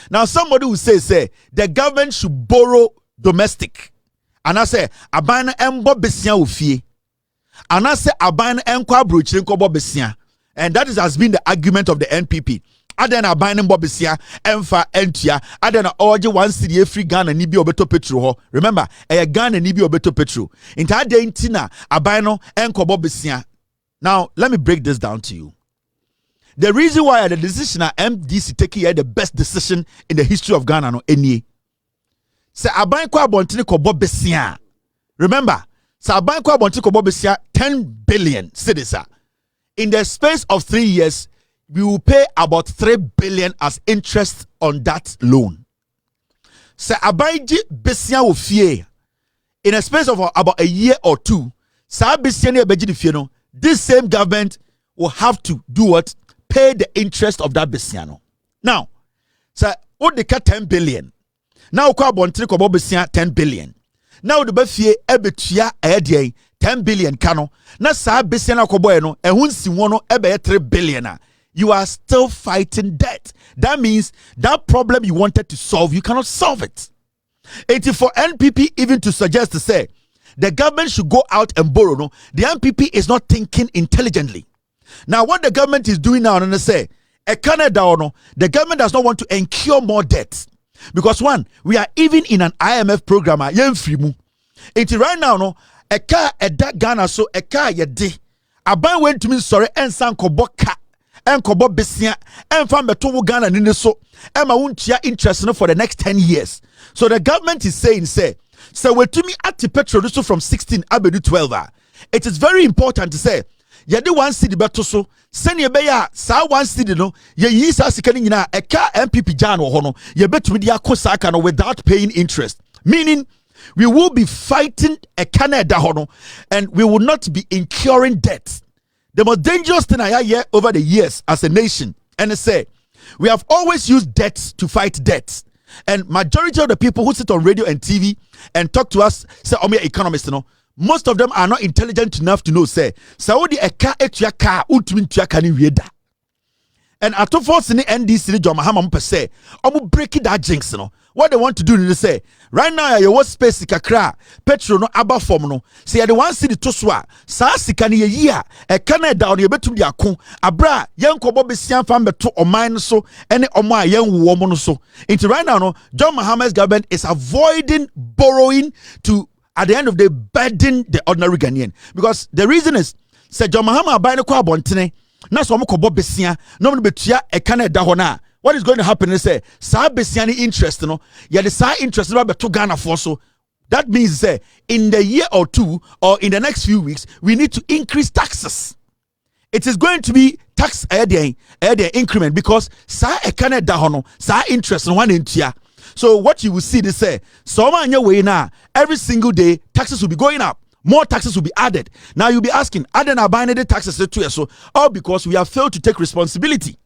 Now somebody will say the government should borrow domestic, and I say abana embo besia ofie, and I say abana enkwa brochire nko besia, and that has been the argument of the NPP. Adena buying Bobisia, Emfa, Entia, Adena Orge one city free Ghana Nibi Obeto Petro. Remember, a Ghana Nibi Obeto Petro. Entire day in Tina, Abino, Enko Bobisia. Now, let me break this down to you. the reason why the decision at MDC taking the best decision in the history of Ghana no any. Say aban kwa bontini ko bobesia. Remember, say aban kwa bontini ko bobesia 10 billion cedis. In the space of 3 years, we will pay about 3 billion as interest on that loan. Say aban besia wo fie. In a space of about a year or two, sa besia ne beji di fie no, this same government will have to do what? Pay the interest of that besiano. Now, so what they cut 10 billion. Now kwa bontri ko bobesia 10 billion. Now the befie ebetua eye 10 billion kano. Na sa besiana ko boy no ehun si wono ebe 3 billion. You are still fighting debt. That means that problem you wanted to solve, you cannot solve it. It is for NPP even to suggest to say the government should go out and borrow. No, the NPP is not thinking intelligently. Now, what the government is doing now, and they say, the government does not want to incur more debts. Because one, we are even in an IMF program. It's right now, no, a car at that Ghana, so a car ye de. Aban went to me, sorry, and san koboka, and kobo besia, and found Betowo Ghana in the so, and my own interest for the next 10 years. So the government is saying, so we're to me at the petrol from 16 abedu 12. It is very important to say, yede one city beto so sene ye be ya sa one city no ye yi sa sika ni nyina e ka MPP jan wo ho no ye betumi dia kosa aka no without paying interest, meaning we will be fighting a Canada ho no and we will not be incurring debt. The most dangerous thing I hear over the years as a nation, and I say we have always used debts to fight debts, and majority of the people who sit on radio and TV and talk to us say economists, you know, most of them are not intelligent enough to know, say, Saudi a car etua car ultimate kani wieda. And at force in the NDC John Mahama say, I'm breaking that jinx, no. What they want to do is say, right now, your what space kakra, petrol no abba form no. Say the one city to swa, sa sikani year, a Canada on your betum diakon, abra, young kobobi sian fambe to or mine so, any or my young woman so. Into right now, no, John Mahama's government is avoiding borrowing to at the end of the day, burden the ordinary Ghanaian. Because the reason is, say John Mahama buy the kwa bontene, na so mo kobo besia, no mo betua e Canada ho na. What is going to happen is say, sa besia ni interest no, ya the sa interest no be to Ghana for so. That means say in the year or two or in the next few weeks, we need to increase taxes. It is going to be tax increment because sa e Canada ho no, sa interest no one intia. So what you will see, they say, so on your way now, every single day, taxes will be going up. More taxes will be added. Now you'll be asking, are they not buying the taxes to us? So, all because we have failed to take responsibility.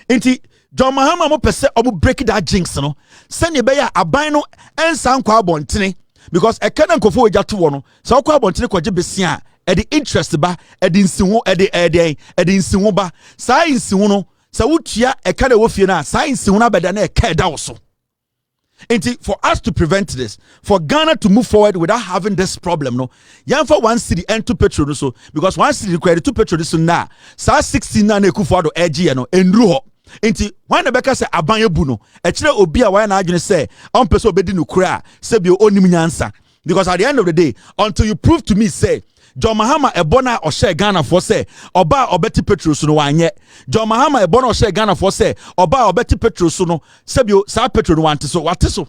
Inti John Mahama mo pese obu break that jinx no. Send you beya abino and sound kwa bontine because a canon kofo eja to one. So kwa bontine kwa jebesia e the interest ba e the insiwo e the insiwo ba. Sa insiwo no sa wutia e ka de wo fie na sa insiwo na beda na e ka da wo so. And for us to prevent this, for Ghana to move forward without having this problem, no, yan for one city and two petrol so because one city required two petrol so now, sa 16 na ekufado edge no enruho. Inti when the beka say abanye buno, echire obi a why na adwene say on person obedi no kura say bi onim nyansa, because at the end of the day, until you prove to me say John Mahama ebona or share Ghana for say oba obeti petrol so no wanye. John Mahama ebona or share Ghana for say oba obeti petrol so no sebio sa petrol no wante so wate so.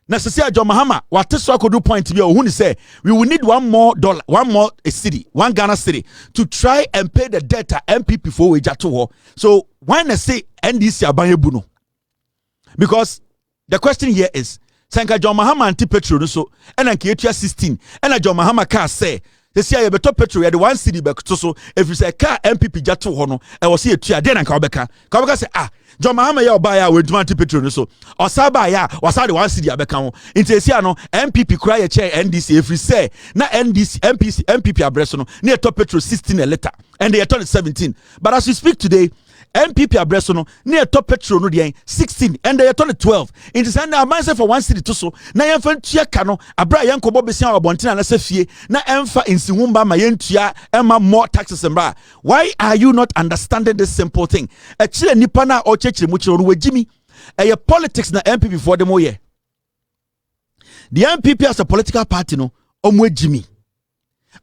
Na se say John Mahama wate so akodu point bi ohun say we will need $1 more, one more a city, one Ghana city to try and pay the debt to MPP for we jato ho. So why na say NDC abanyebu no? Because the question here is sanka John Mahama anti petrol no so and anka etua 16 and John Mahama car say they say you better petrol you the one city back to so if you say car MPP jato ho no e was here tua then anka obeka say John Mahama ya oba ya we demand petrol no so osaba ya wasa the one city abeka ho into say no MPP cry ya chair NDC if you say na NDC MPP abreso no na top petrol 16 a liter and they turn 17 but as we speak today MPP abreso no near top petrol no dey 16 and they turn 12 into say na man say for one city to so na yen fa ntua ka no abra yen kobo besia obontina na se fie na emfa insiwumba ma yen tua emma more taxes mbra. Why are you not understanding this simple thing? E kire nipa na o chechire mu kire no wagimi e politics na MPP for them oye. The MPP as a political party no omo agimi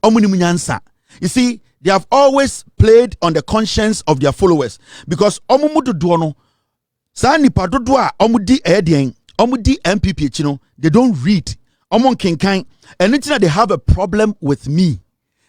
omo ni munyansa. You see, They have always played on the conscience of their followers because omumudu duono sa nipa dodo a omudi edien omudi MPP chino they don't read omon kinkan and they have a problem with me.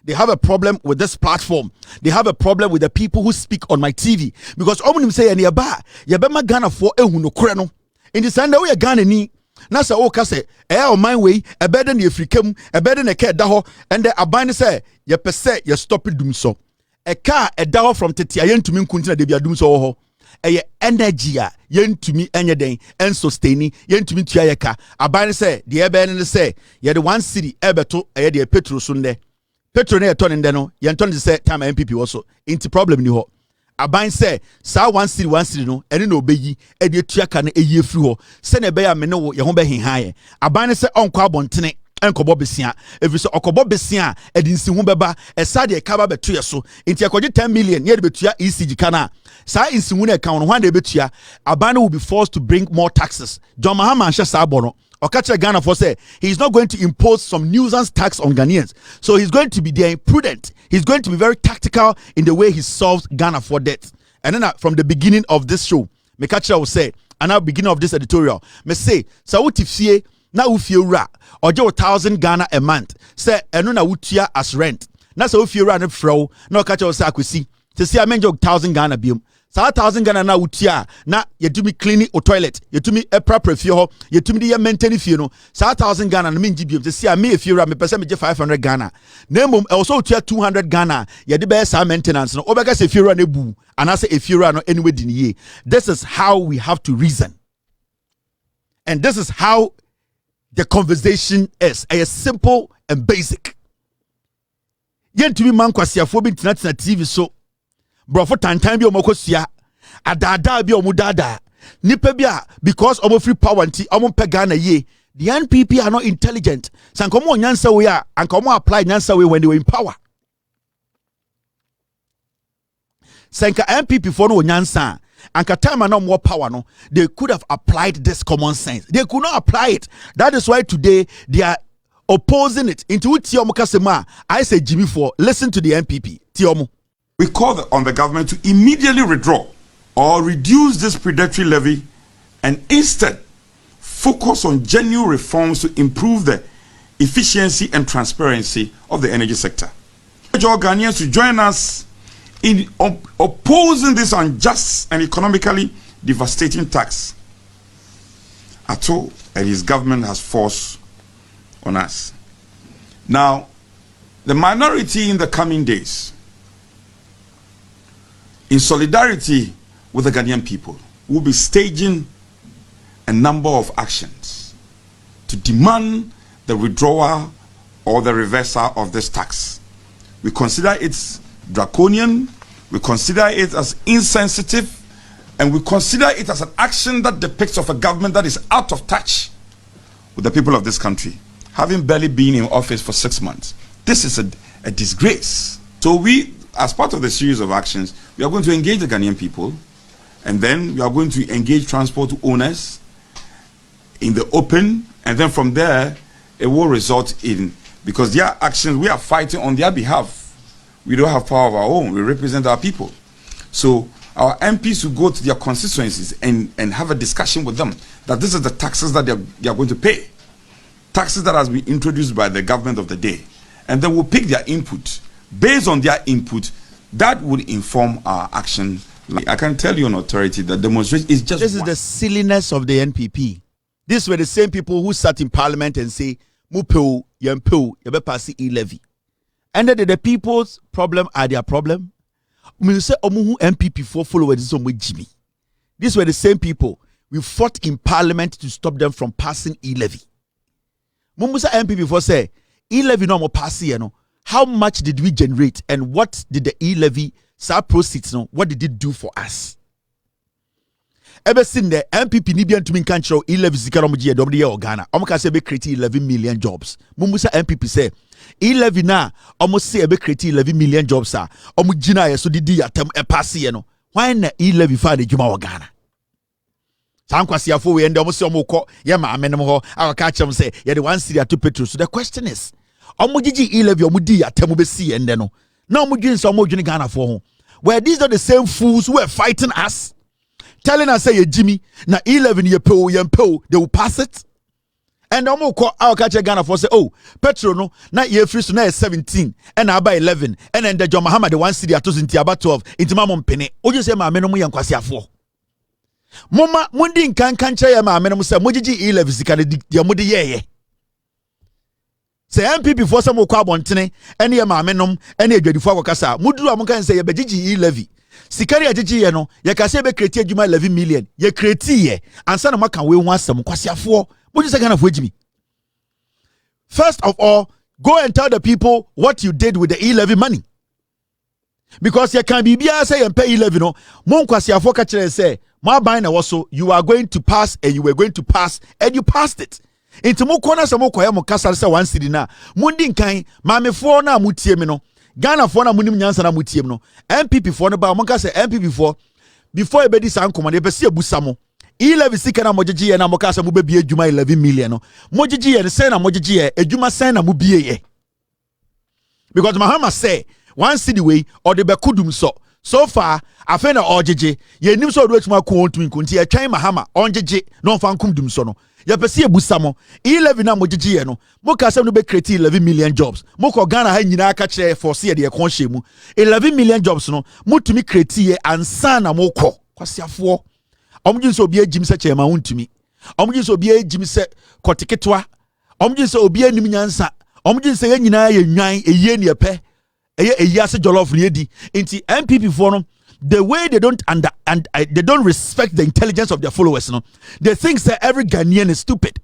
They have a problem with this platform. They have a problem with the people who speak on my TV because omunim say any ba yebema Ghana for ehunu kure no in the Sunday we Ghana ni na say o ka say o man way e better na Afrikam e better na ka da ho and the aban say ye pese ye stop dum so e ka e da ho from tete ayentumi nkuntina de bia dum so ho e energy a yentumi enye den en sustain yentumi tua ye ka aban say de e be ne say ye de one city e beto e de petrol so nde petrol na ye ton nde no ye ton de say time MPP also into problem ni ho aban say sa one city no ene na obeyi e de tua ka na eyi efiri ho se na be ya me ne wo ye ho be henhan ye aban say onko abontene enkobo besia efiri so okobo besia e de nsi ho beba e sa de ka ba beto ye so nti akoje 10 million ye de betua ECG kana sa nsi ho na account no hwan de betua aban will be forced to bring more taxes John Mahama answer sa bono Okacha Ghana for say he's not going to impose some nuisance tax on Ghanaians. So he's going to be there prudent. He's going to be very tactical in the way he solves Ghana for debt. And then from the beginning of this show, Mekacha will say, and now beginning of this editorial, me say, sa wuti fie na ufie ura oje 1,000 Ghana a month. Say eno na wutia as rent. Na sa ufie ura ne fro na Okacha will say akwesi. Se say amenje 1,000 Ghana biom. Sa 1,000 Ghana na utia na yetumi cleaning o toilet yetumi proper fie ho yetumi de maintain fie no sa 1,000 Ghana na menji biom se a me fie ra me pese me je 500 Ghana na mom also utia 200 Ghana ye de be sa maintenance no obeka se fie ra na bu anase e fie ra no anyway din ye. This is how we have to reason, and this is how the conversation is. A simple and basic. Yentumi man kwasiafo bi tina TV so brofo tantan bi omokosia adada bi omudada nipa bi a because omo free power nti omo pega na ye. The NPP are not intelligent. Sankomo nyansa we a ankomo apply nyansa we when they were in power. Sanka NPP for no nyansa anka time no more power no they could have applied this common sense. They could not apply it. That is why today they are opposing it. Into Tiomo Kasema I say Jimmy for listen to the NPP Tiomo. We call on the government to immediately withdraw or reduce this predatory levy and instead focus on genuine reforms to improve the efficiency and transparency of the energy sector. I urge all Ghanaians to join us in opposing this unjust and economically devastating tax Ato and his government has forced on us. Now, the minority in the coming days, in solidarity with the Ghanaian people, will be staging a number of actions to demand the withdrawal or the reversal of this tax. We consider it draconian, we consider it as insensitive, and we consider it as an action that depicts of a government that is out of touch with the people of this country, having barely been in office for 6 months. This is a disgrace. So we, as part of the series of actions, we are going to engage the Ghanaian people, and then we are going to engage transport owners in the open, and then from there, it will result in, because their actions, we are fighting on their behalf. We don't have power of our own. We represent our people. So our MPs will go to their constituencies and have a discussion with them that this is the taxes that they are going to pay. Taxes that has been introduced by the government of the day. And then we'll pick their input. Based on their input, that would inform our action. I can tell you on authority that demonstration is just This is the silliness of the NPP. These were the same people who sat in parliament and say, Mupeu, Yempeu, Yebepasi e-levy. And then the people's problem are their problem. We say, Omuhu NPP for followers with Jimmy. These were the same people. We fought in parliament to stop them from passing e-levy. Mumusa NPP for say, e-levy no more passing, you know. How much did we generate and what did the e-levy proceeds, no? What did it do for us? Ever seen the MPP Nibian to mean control 11 Zikaromuji or Ghana? Omaka say be create 11 million jobs. Mumusa MPP say 11 na almost say be create 11 million jobs sir. Omujina ya so didi atem e pass ye no. Why na 11 fa de juma o Ghana? Sankwasiafo we ende almost omukọ ye ma amenem ho aka chem say ye the one city to petrol. So the question is omujiji 11 omudi atem be see ende no. Now we doing some more Ghana for home. Where these are the same fools who are fighting us, telling us say Jimmy, na 11 year po, they will pass it. And I'm call our catch Ghana for say, oh, petrol no, na year free so na 17, and I buy 11, and then the John Muhammad the one city at into about 12, into my mom penny. O just say my menomu yan kwasi afo. Mama mundi nkan kancha ya ma menomu say mojiji 11 sikane di amudi ye. Say MPP for some kwa bontene ene ye ma menom ene adwadifo akokasa muduru amonka say ye begigi 11 sikari agigi ye no ye ka say be create adwuma 11 million ye create ye ansa na maka we hu asem kwasiafo boju say Ghana for ejimi. First of all, go and tell the people what you did with the 11 money, because ye can be say you pay 11 no mon kwasiafo ka kire say ma ban na woso you are going to pass and you were going to pass and you passed it. Into mo kona sa mo koya mo kasar sa 1 cedi na mundi nkan mamefo na mutie me no Ghana fo na munim nyansa na mutie me no MPP fo no ba mo ka say MPP fo before e be di san komande be se abusa mo 11 sika na mo gigi ye na mo ka say mo be bie adwuma 11 million no mo gigi ye say na mo gigi ye adwuma say na mo bie ye, because Mahama say 1 cedi we or the be kudum so far afena ogigi ye nim so do atuma ko ontumi nkunti ye twan Mahama ongigi no fa nkum dum so no ya pesi ebusa mo 11 na mo gigi ye no mo ka sem no be create 11 million jobs mo ko Ghana ha nyina aka kire force ye de kon hye mu 11 million jobs no mo tumi create ye ansa na mo ko kwasiafo omji so obi agim se chema wontumi omji so obi agim se kotiketwa omji so obi anim nyansa omji se ye nyina ye nwan eye ne pe eye jollof ready into MPP for no the way they don't they don't respect the intelligence of their followers, no. They think that every Ghanaian is stupid.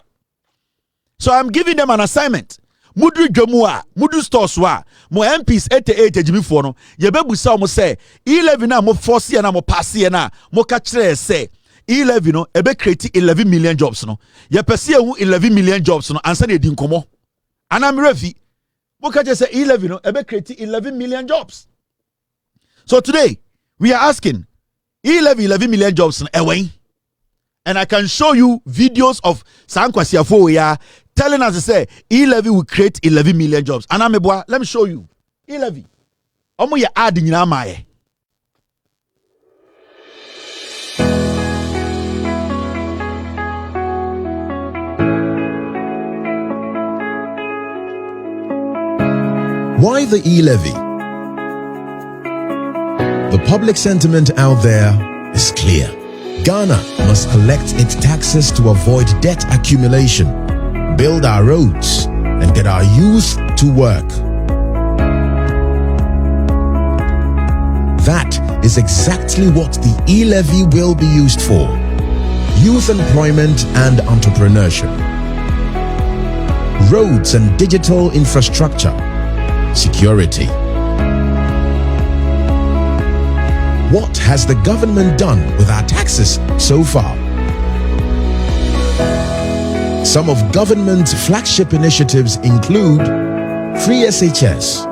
So I'm giving them an assignment. Mudu Jomua, Mudu Stoswa, mo MPs 88 Jimmy for no. Yebebu sa mo say 11 na mo force na mo pass na mo ka kire say 11 no ebe create 11 million jobs no. Ye pese ehu 11 million jobs no ansa na edi nkomo. Ana mrefi mo ka say 11 no ebe create 11 million jobs. So today we are asking 11 million jobs away, and I can show you videos of Sankwasiafo we are telling us to say 11 will create 11 million jobs. And ameboa, let me show you 11. Omo ye add nyina maaye. Why the e-levy? The public sentiment out there is clear. Ghana must collect its taxes to avoid debt accumulation, build our roads, and get our youth to work. That is exactly what the e-levy will be used for. Youth employment and entrepreneurship. Roads and digital infrastructure. Security. What has the government done with our taxes so far? Some of government's flagship initiatives include free SHS,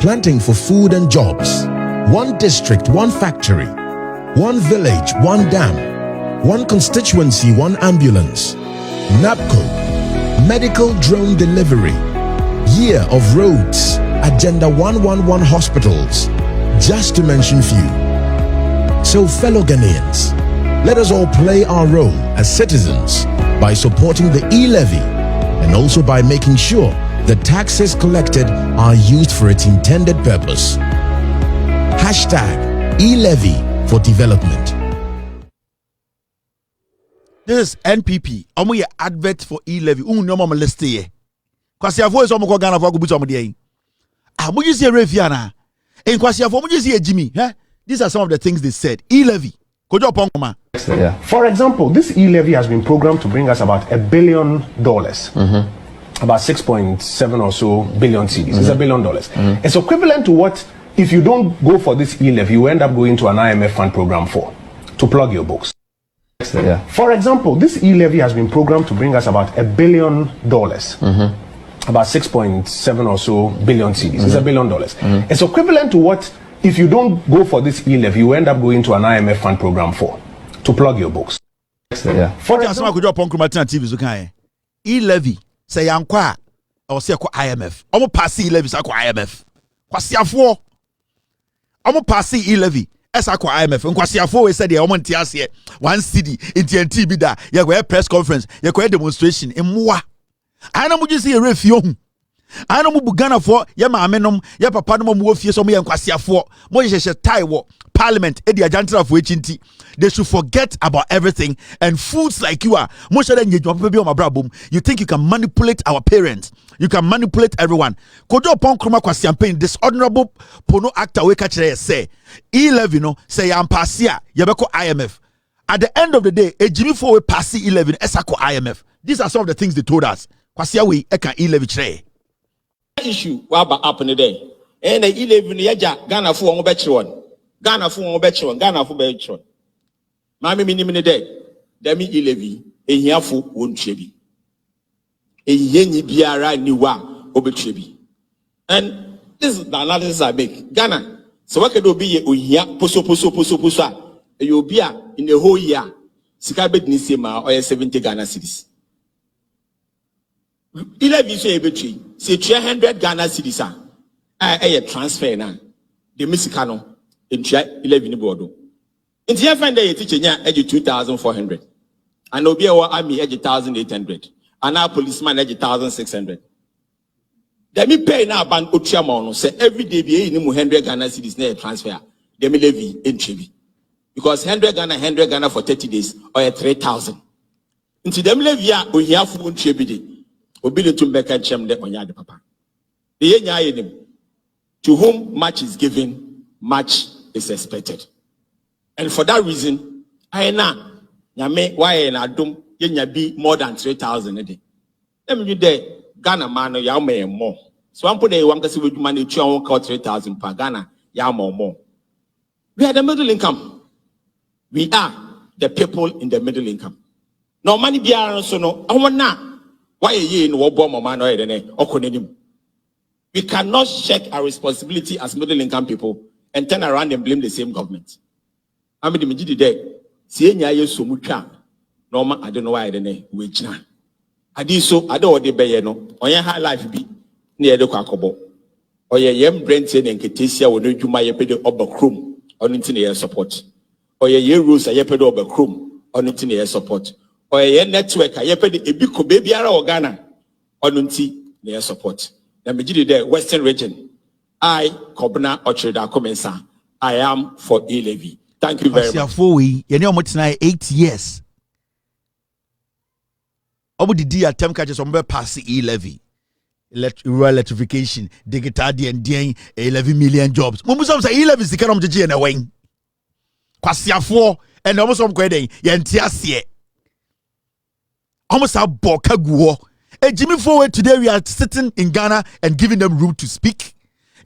planting for food and jobs, 1 district, 1 factory, 1 village, 1 dam, 1 constituency, 1 ambulance, NAPCO, medical drone delivery, year of roads, Agenda 111 hospitals, just to mention few. So fellow Ghanaians, let us all play our role as citizens by supporting the e-levy and also by making sure the taxes collected are used for its intended purpose. Hashtag e-levy for development. This is NPP. Omo ye advert for e-levy. No mama list here. Kwasiafo is omo Ghana for go butu omo dey. Ah, mo just hear refiana. En kwasiafo mo just hear Jimmy, huh? These are some of the things they said. E-levy. Yeah. For example, this e-levy has been programmed to bring us about $1 billion. About 6.7 or so billion cedis. It's $1 billion. It's equivalent to what, if you don't go for this e-levy, you end up going to an IMF fund program to plug your books. Yeah. For example, this e-levy has been programmed to bring us about $1 billion. About 6.7 or so billion cedis. It's $1 billion. It's equivalent to what, if you don't go for this e-levy, you end up going to an IMF fund program to plug your books. Yeah. For example, TV e-levy say yankwa or say IMF. Omo pass e-levy say IMF. Kwasiafo Omo pass e-levy. Esa kwa IMF. Nkwasiafo we said omo nti ase one city NTNT bi da. Ye go press conference. Ye go demonstration. Emwa. Ana mo just see a refio hu. Ana mo bugana for ye maamenom ye papa no mo ofie so mo ye nkwasiafo. Mo yehye tie wo parliament e di ajantra for echinti. They should forget about everything and fools like you are. Mo share nyejuma pe bi o mabrabom. You think you can manipulate our parents? You can manipulate everyone. Kojo pon kroma kwa campaign dishonorable pono actor we catch say E11 no say yam passia yebeko IMF. At the end of the day, a Jimmy for we pass E11 esako IMF. These are some of the things they told us. Kwasia we e can E11 chere. Issue wa ba up in the day. And the E11 yaja Ghana fu won betche won. Ghana fu won betche won. Ghana fu betche won. Mami minim ni day. Demi E11 ehiafo won chebi. Eyenyi biara ni wa obetrebi. And this is the analysis I make. Ghana, so what could be ye ohia poso you be in the whole year sika bet ni sema or 70 Ghana cedis. 11 so ebetri say 300 Ghana cedis a transfer na the misika no entua 11 bodo. Nti ya find dey teacher nya age 2400 and obi e wa army age 1800. And our policeman edge 1,600. Demi pay now ban Ochiamon say every day be in 100 Ghana cedis near transfer. Demi levy in Chibi. Because 100 Ghana for 30 days or 3,000. Into them levy we have food Chibi. Obili to make a chem de onyade papa. The yenya to whom much is given, much is expected. And for that reason, I na nyame why na dum yenya be more than 3,000 a day. Let me there Ghana man ya may more. So I'm putting one kasi with money 3,000 per Ghana ya more. We are the middle income. We are the people in the middle income. No money be so no. I want na why ye in wo bomb man or okonenim. We cannot shirk our responsibility as middle income people and turn around and blame the same government. I mean the mijidi there. See nya ye so mutwa. Normal, I don't know why I didn't wage now. I did so, I don't want to be no. On your high life be near the Kakobo. Or your young Brenton and Ketesia will know you my pedo over crum on internet support. Or your year rules a yepedo over crum on internet support. Or your network a yepedo a big baby or Ghana on internet support. Now, me did the Western region. I, Kobna Ocheda Comensa. I am for E-Levy. Thank you very much. You know, 8 years. Obu di attempt catches on pass E-levy. Rural electrification, digital and 11 million jobs. Mumusam say E-levy is the kind of the na wing. Kwasiafo and almost some kweden yentiasie. Almost a boka guo. Jimmy forward today we are sitting in Ghana and giving them room to speak.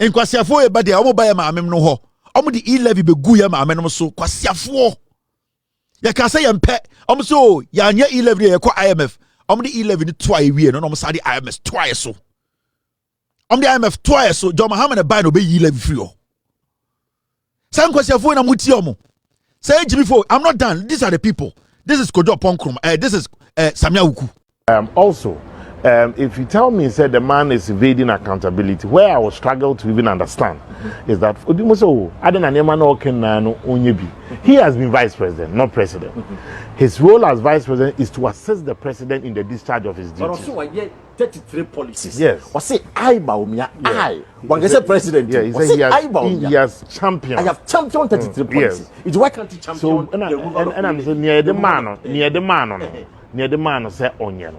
And kwasiafo e ba de omo ba ya ma amem no ho. Omo di E-levy be gu ya ma amem no so kwasiafo. Ya ka say yempe. Omo so ya anya E-levy e kwa IMF. The E11 twice we no the IMF twice so. The IMF twice so. John Mohammed buy no be E11 free. Some question for na muti omo. Say Jimmy for I'm not done. These are the people. This is Kojo Ponkrum. This is Samia Uku. Also, if you tell me, said the man is evading accountability, where I will struggle to even understand is that he has been vice president, not president. His role as vice president is to assist the president in the discharge of his duties. But also, I get 33 policies. Yes. What say I Bawumia? I. When they say president, yeah, he has championed. I have championed 33 policies. Yes. It's why can't he champion? So, and I'm saying near the man, say onion.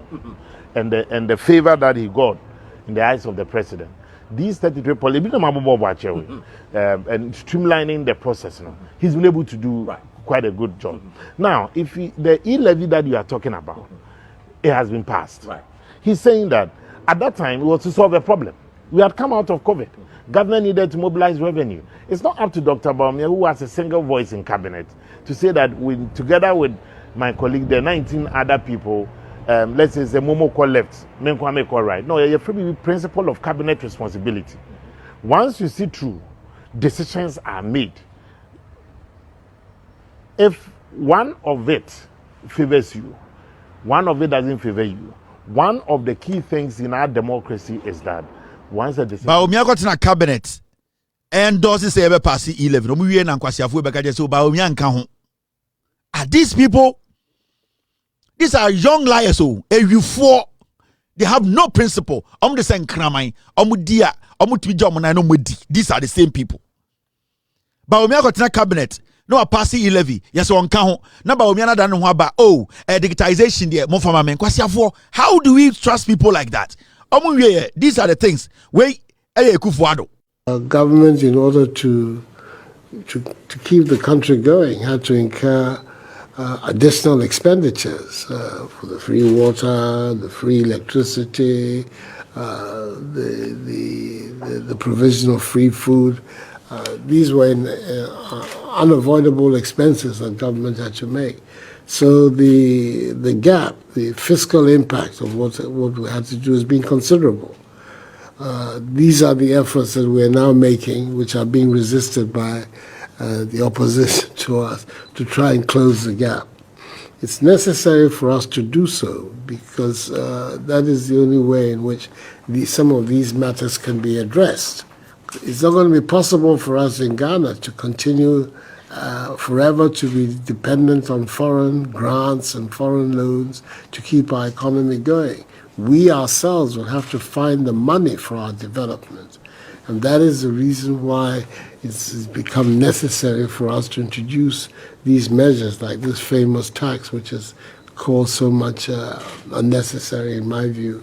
And the favor that he got in the eyes of the president. These 33 policies, and streamlining the process now. He's been able to do quite a good job. Now, if the E-levy that you are talking about, it has been passed. Right. He's saying that at that time it was to solve a problem. We had come out of COVID. Government needed to mobilize revenue. It's not up to Dr. Bawumia, who has a single voice in cabinet, to say that together with my colleague, the 19 other people, let's say the Momoko left, Menkwame right. No, you're free principle of cabinet responsibility. Once you see through, decisions are made. If one of it favors you, one of it doesn't favor you, one of the key things in our democracy is that once a decision. Bawumia got in a cabinet. endorse say ebe pass E11 omu wie na nkwasiafo be ka je say Bawumia nka ho. Are these people? These are young liars. Oh, four. They have no principle. The same kramai. Dia. These are the same people. Bawumia got in a cabinet. No, a passing E11. Yes, one count. Now Bawumia done about digitization there. More from men. How do we trust people like that? These are the things. Government, in order to keep the country going, had to incur additional expenditures for the free water, the free electricity, the provision of free food. These were unavoidable expenses that government had to make. So the gap, the fiscal impact of what we had to do has been considerable. These are the efforts that we're now making, which are being resisted by the opposition to us, to try and close the gap. It's necessary for us to do so because that is the only way in which some of these matters can be addressed. It's not going to be possible for us in Ghana to continue forever to be dependent on foreign grants and foreign loans to keep our economy going. We ourselves will have to find the money for our development. And that is the reason why it's become necessary for us to introduce these measures like this famous tax, which has caused so much unnecessary, in my view,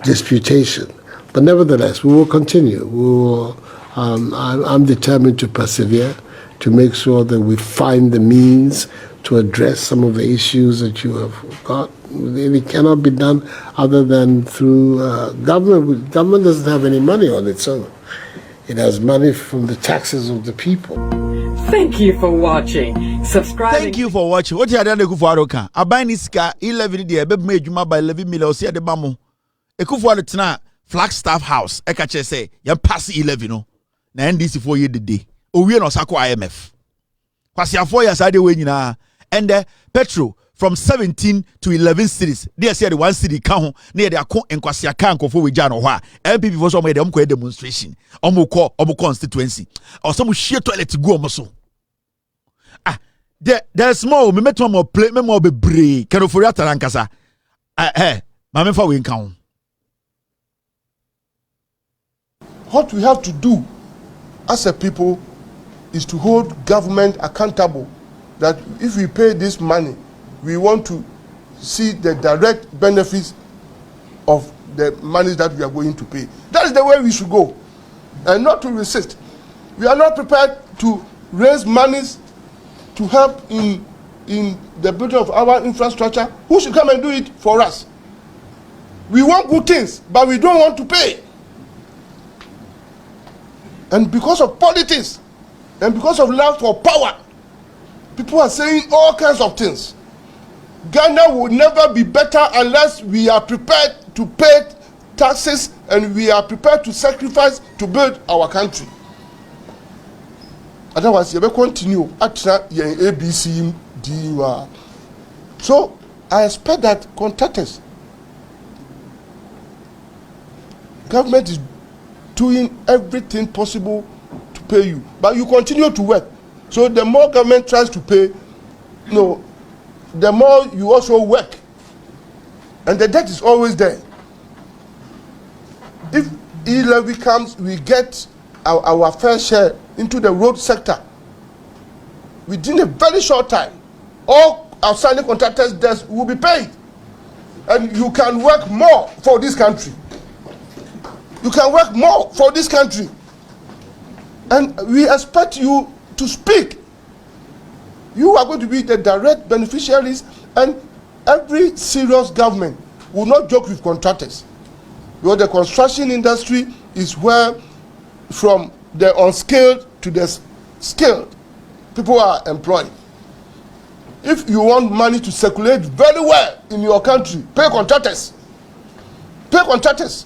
disputation. But nevertheless, we will continue. We will, I'm determined to persevere, to make sure that we find the means to address some of the issues that you have got. It cannot be done other than through government. Government doesn't have any money on its own. It has money from the taxes of the people. Thank you for watching. Subscribe. Thank you for watching. What you are doing, Kufuaroka? I buy this car 11 day. Be made you by 11 million. See the bamu. Kufuaro tonight. Flagstaff House. Ekache say you pass 11 no. Na NDC 4 year the day. Owie no sako IMF. Kwasi 4 years ade we nyina. And petrol from 17 to 11 cities. They say the one city count near their enkwasi account for we jano wa. MPP for some dem ko demonstration. Omo constituency. Or some share toilet go omo. There's more. Me met more play. Me more be brave. Can for that rankasa. Hey, mama for we count. What we have to do as a people is to hold government accountable. That if we pay this money, we want to see the direct benefits of the money that we are going to pay. That is the way we should go, and not to resist. We are not prepared to raise monies to help in the building of our infrastructure. Who should come and do it for us? We want good things, but we don't want to pay. And because of politics, and because of love for power, people are saying all kinds of things. Ghana will never be better unless we are prepared to pay taxes and we are prepared to sacrifice to build our country. Otherwise, you will continue at ABC. So, I expect that contractors, government is doing everything possible to pay you, but you continue to work. So the more government tries to pay, the more you also work, and the debt is always there. If E11 comes, we get our fair share into the road sector. Within a very short time, all outstanding contractors' debts will be paid, and you can work more for this country. You can work more for this country, and we expect you to speak. You are going to be the direct beneficiaries, and every serious government will not joke with contractors. Because the construction industry is where, from the unskilled to the skilled, people are employed. If you want money to circulate very well in your country, pay contractors. Pay contractors.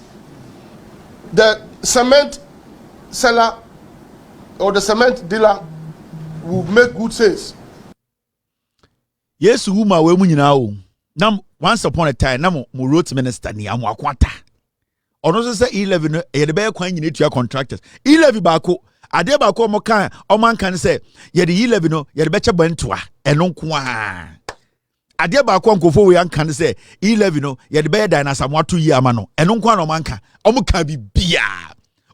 The cement seller or the cement dealer will make good sales. Yes, whom we nyina o. Nam once upon a time, nam mo road minister ni amoakwata. Ono say E11 e de be kwan nyina tua contractors. E11 baako ade ba ko mo kan o man kan say ye de E11 no ye de beche bantoa eno nko a ade ba ko nkofo we an kan say E11 no ye de be dan na samoato yi ama no eno nko a no man kan o mo kan bibia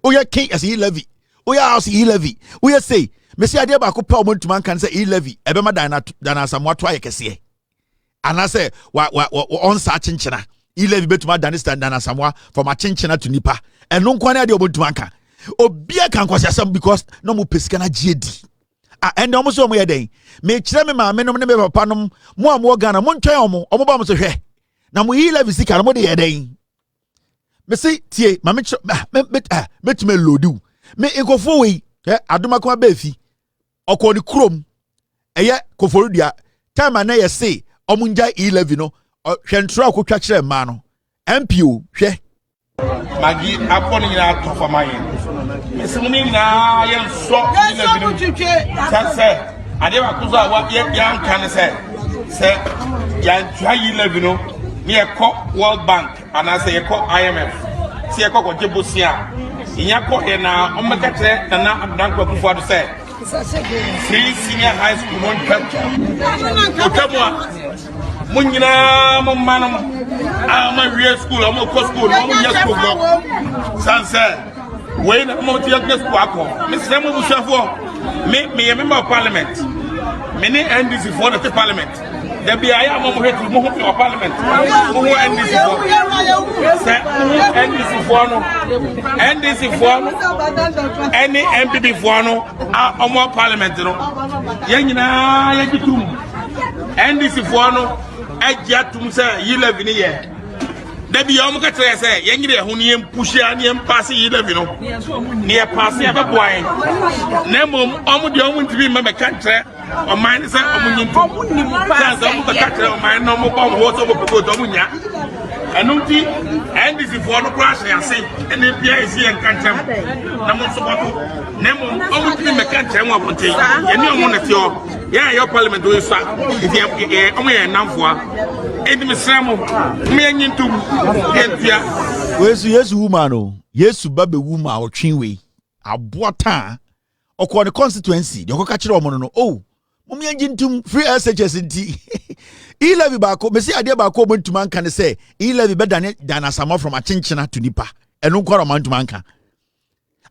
o ye king as E11 o ya house E11 o ye say me say ade ba ko pa o mo ntuma kan say E11 e be ma dan na samoato ayekese ana say wa on sa chinchina E11 betuma dan stand na samoa from a chinchina to nipa eno nko na ade o mo ntuma kan obia kan kwasiasam because no mo pesika na giedi and almost so mo yeden me kire me ma me no ne me papa no mo am Ghana mo ntwen omo ba mo so hwe na mo E11 sika no mo de yeden me say tie ma me me loadu me nkofo we adoma kwa ba fi okoni krom eye koforudua time na ye say omo nja E11 no hwe ntro akotwa kire ma no MPO hwe Magi aponi na to for my Mesumuni na yen so say ade wa kuzo wa yan kan say yan try E11 no me ekọ World Bank and I say ekọ IMF si ekọ ko jebosia inya ko e na omeka kire na abdanko kufu ado say free senior high school non otamwa munyina mo manam ama wie school ama ko school mo nya school go sanse we na mo ti yak school akọ me se mo bushafo me member of parliament me ni NDC for the parliament there be aya mo hetu mo ho parliament mo NDC for se NDC for no any MPP for no omo parliament no ye nyina ye gitum NDC for no ajatum say E11 ye da bi yo mo ka tire say ye nyire ho ne push ya ne pass E11 no ne pass ya be boy na mom omo de omo ntibi ma me ka tire o man say omo nyintu say omo ka tire o man no mo ba mo ho so mo ko do mo nya anunti NDC for no crash ya say ene bia isi en kantem na mo so bato na mom omo ntibi me ka tire mo abonte ye ne omo na ti o yeah, your parliament will start. If you have a number, and Miss Samu, me and you too. Where's yes, woman? Yes, baby woman or chinwe. A boatan or the constituency. You catch your mono. Oh, Mummy and Jim free SHS in tea. E11 bako, Messi Adia Bako went to man can say, E11 better than a summer from a chinchina to Nipa, and no quarter man to manka.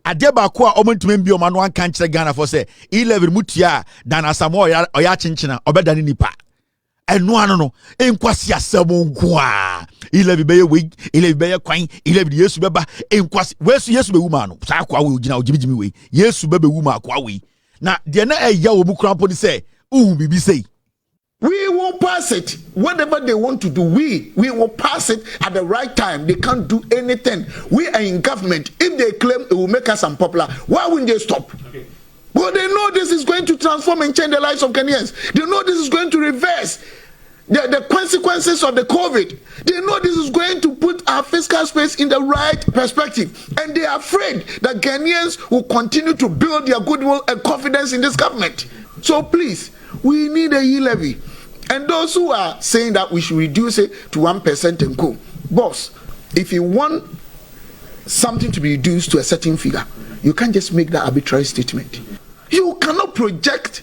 Adeba kwa omo ntumi bi o wan kan kire Ghana for say E11 mutia dan asamo oya chinchina obeda ni nipa eno ano no enkwasi asemo nko a E11 be ye we E11 be ye kwan E11 Yesu beba enkwasi wesu Yesu be wuma no sa kwa we ogina ogibigimi we Yesu bebe wuma kwa we na de na eya wo mu krampo ni say bibi say we will pass it. Whatever they want to do, we will pass it at the right time. They can't do anything. We are in government. If they claim it will make us unpopular, why wouldn't they stop? Okay. Well, they know this is going to transform and change the lives of Kenyans. They know this is going to reverse the consequences of the COVID. They know this is going to put our fiscal space in the right perspective. And they are afraid that Kenyans will continue to build their goodwill and confidence in this government. So please, we need a E-levy. And those who are saying that we should reduce it to 1% and go. Boss, if you want something to be reduced to a certain figure, you can't just make that arbitrary statement. You cannot project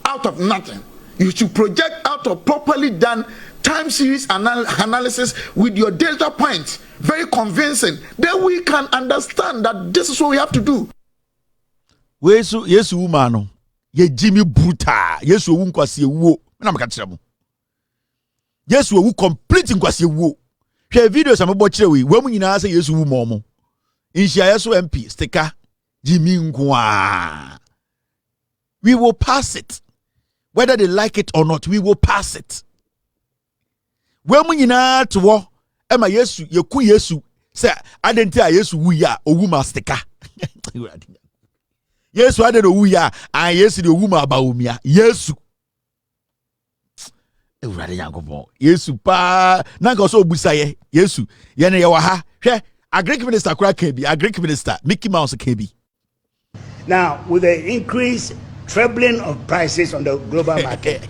out of nothing. You should project out of properly done time series analysis with your data points, very convincing. Then we can understand that this is what we have to do. Yes, woman. Ye Jimmy Bruta. Yes, we won't see wo. Na makatira mu. Yes, we complete nkwase wo. Hwe videos am bo kire we. Wa mu nyina say yes wu mo. Inshia yes MP sticker Jimmy Nkwa. We will pass it. Whether they like it or not, we will pass it. Wa mu nyina to wo. Ema Yesu, yeku Yesu. Say identity Yesu wu ya owu ma sticker. Yesu ade no wu ya, an Yesu de owu ma Bawumia. Yesu Ewurade Yankopon Yesu pa nanka so obusaye Yesu ye ne ye wa ha hwe agric minister kura kan bi agric minister Mickey Mouse kan bi. Now with the increase trebling of prices on the global market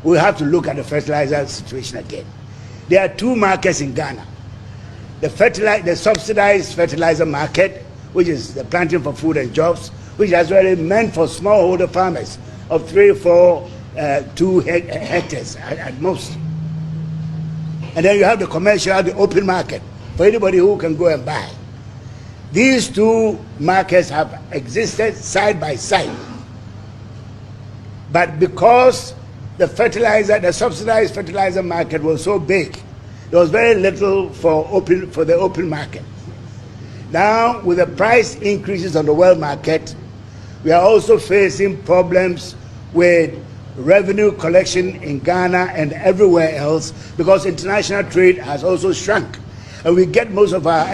we have to look at the fertilizer situation again. There are two markets in Ghana. The subsidized fertilizer market, which is the planting for food and jobs, which is really meant for smallholder farmers of 3, 4, 2 hectares at most. And then you have the commercial, the open market, for anybody who can go and buy. These two markets have existed side by side. But because the subsidized fertilizer market was so big, there was very little for the open market. Now, with the price increases on the world market, we are also facing problems with revenue collection in Ghana and everywhere else because international trade has also shrunk. And we get most of our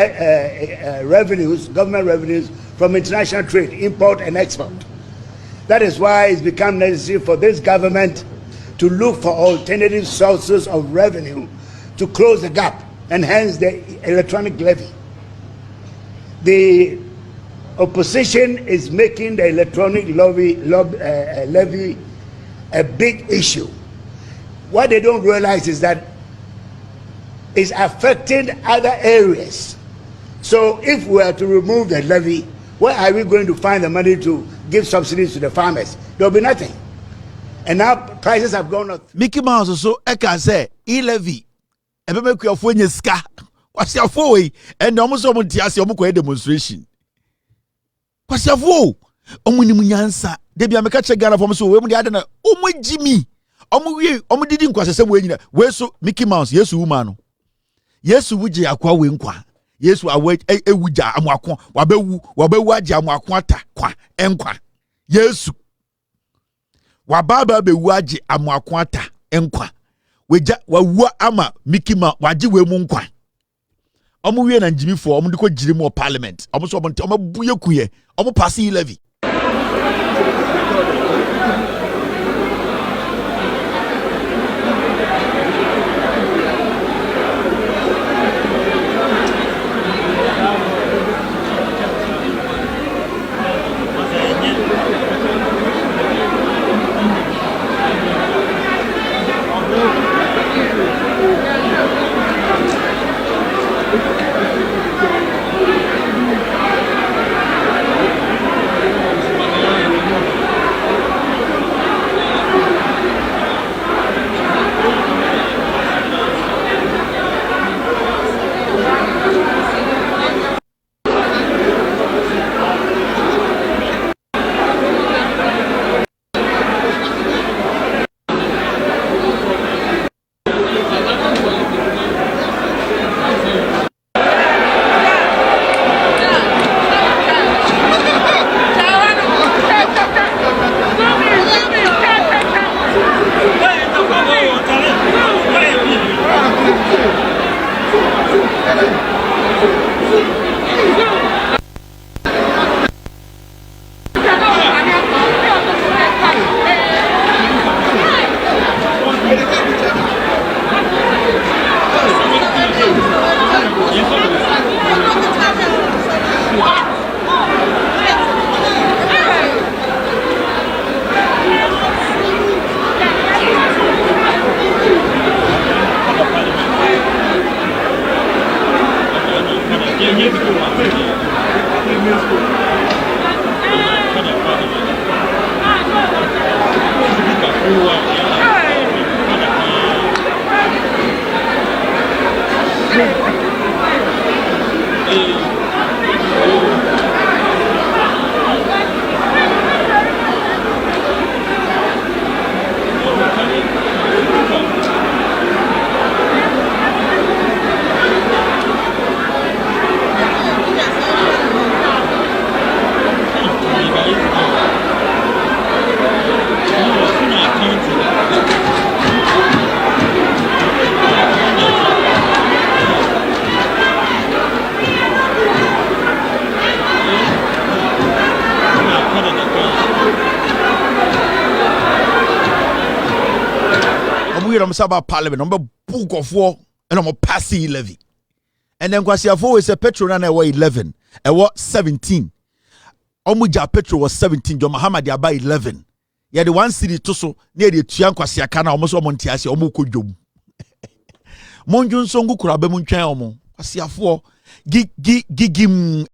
revenues, government revenues, from international trade, import and export. That is why it's become necessary for this government to look for alternative sources of revenue to close the gap, and hence the electronic levy. The opposition is making the electronic levy a big issue. What they don't realize is that it's affecting other areas. So if we are to remove the levy, where are we going to find the money to give subsidies to the farmers? There will be nothing. And now prices have gone up. Mickey Mouse also eka say e-levy. Ebe make your phone ska. What's your phone? And almost someone tiasi omo demonstration. What's your phone? Omo ni munyansa. Debi ameka che Ghana from so we mu de ade na omo Jimmy. Omo didi nkwasese we nyina. We so Mickey Mouse Yesu woman. Yesu wuje akwa we nkwa. Yesu awe ewuja amwako. Wabewu aje amwako ata kwa enkwa. Yesu wababa bewu aje amwako ata enkwa. Weja wawua ama Mickey Mouse waje we mu nkwa. Omo wie na Jimmy for omo diko jiri mu parliament. Omo so omo buye kuye. Omo pass levy. About parliament, number book of war, and I'm a passy levy. And then Kwasiafo is a petrol and I was 11, I was 17. Omuja petrol was 17, John Muhammad Yaba 11. Yeah, the one city to so near the Tian Kwasiakana, almost Montiasi, Omuko Jum. Monjun Songu Kurabe Muncha Omo, Kwasiafo, gigim.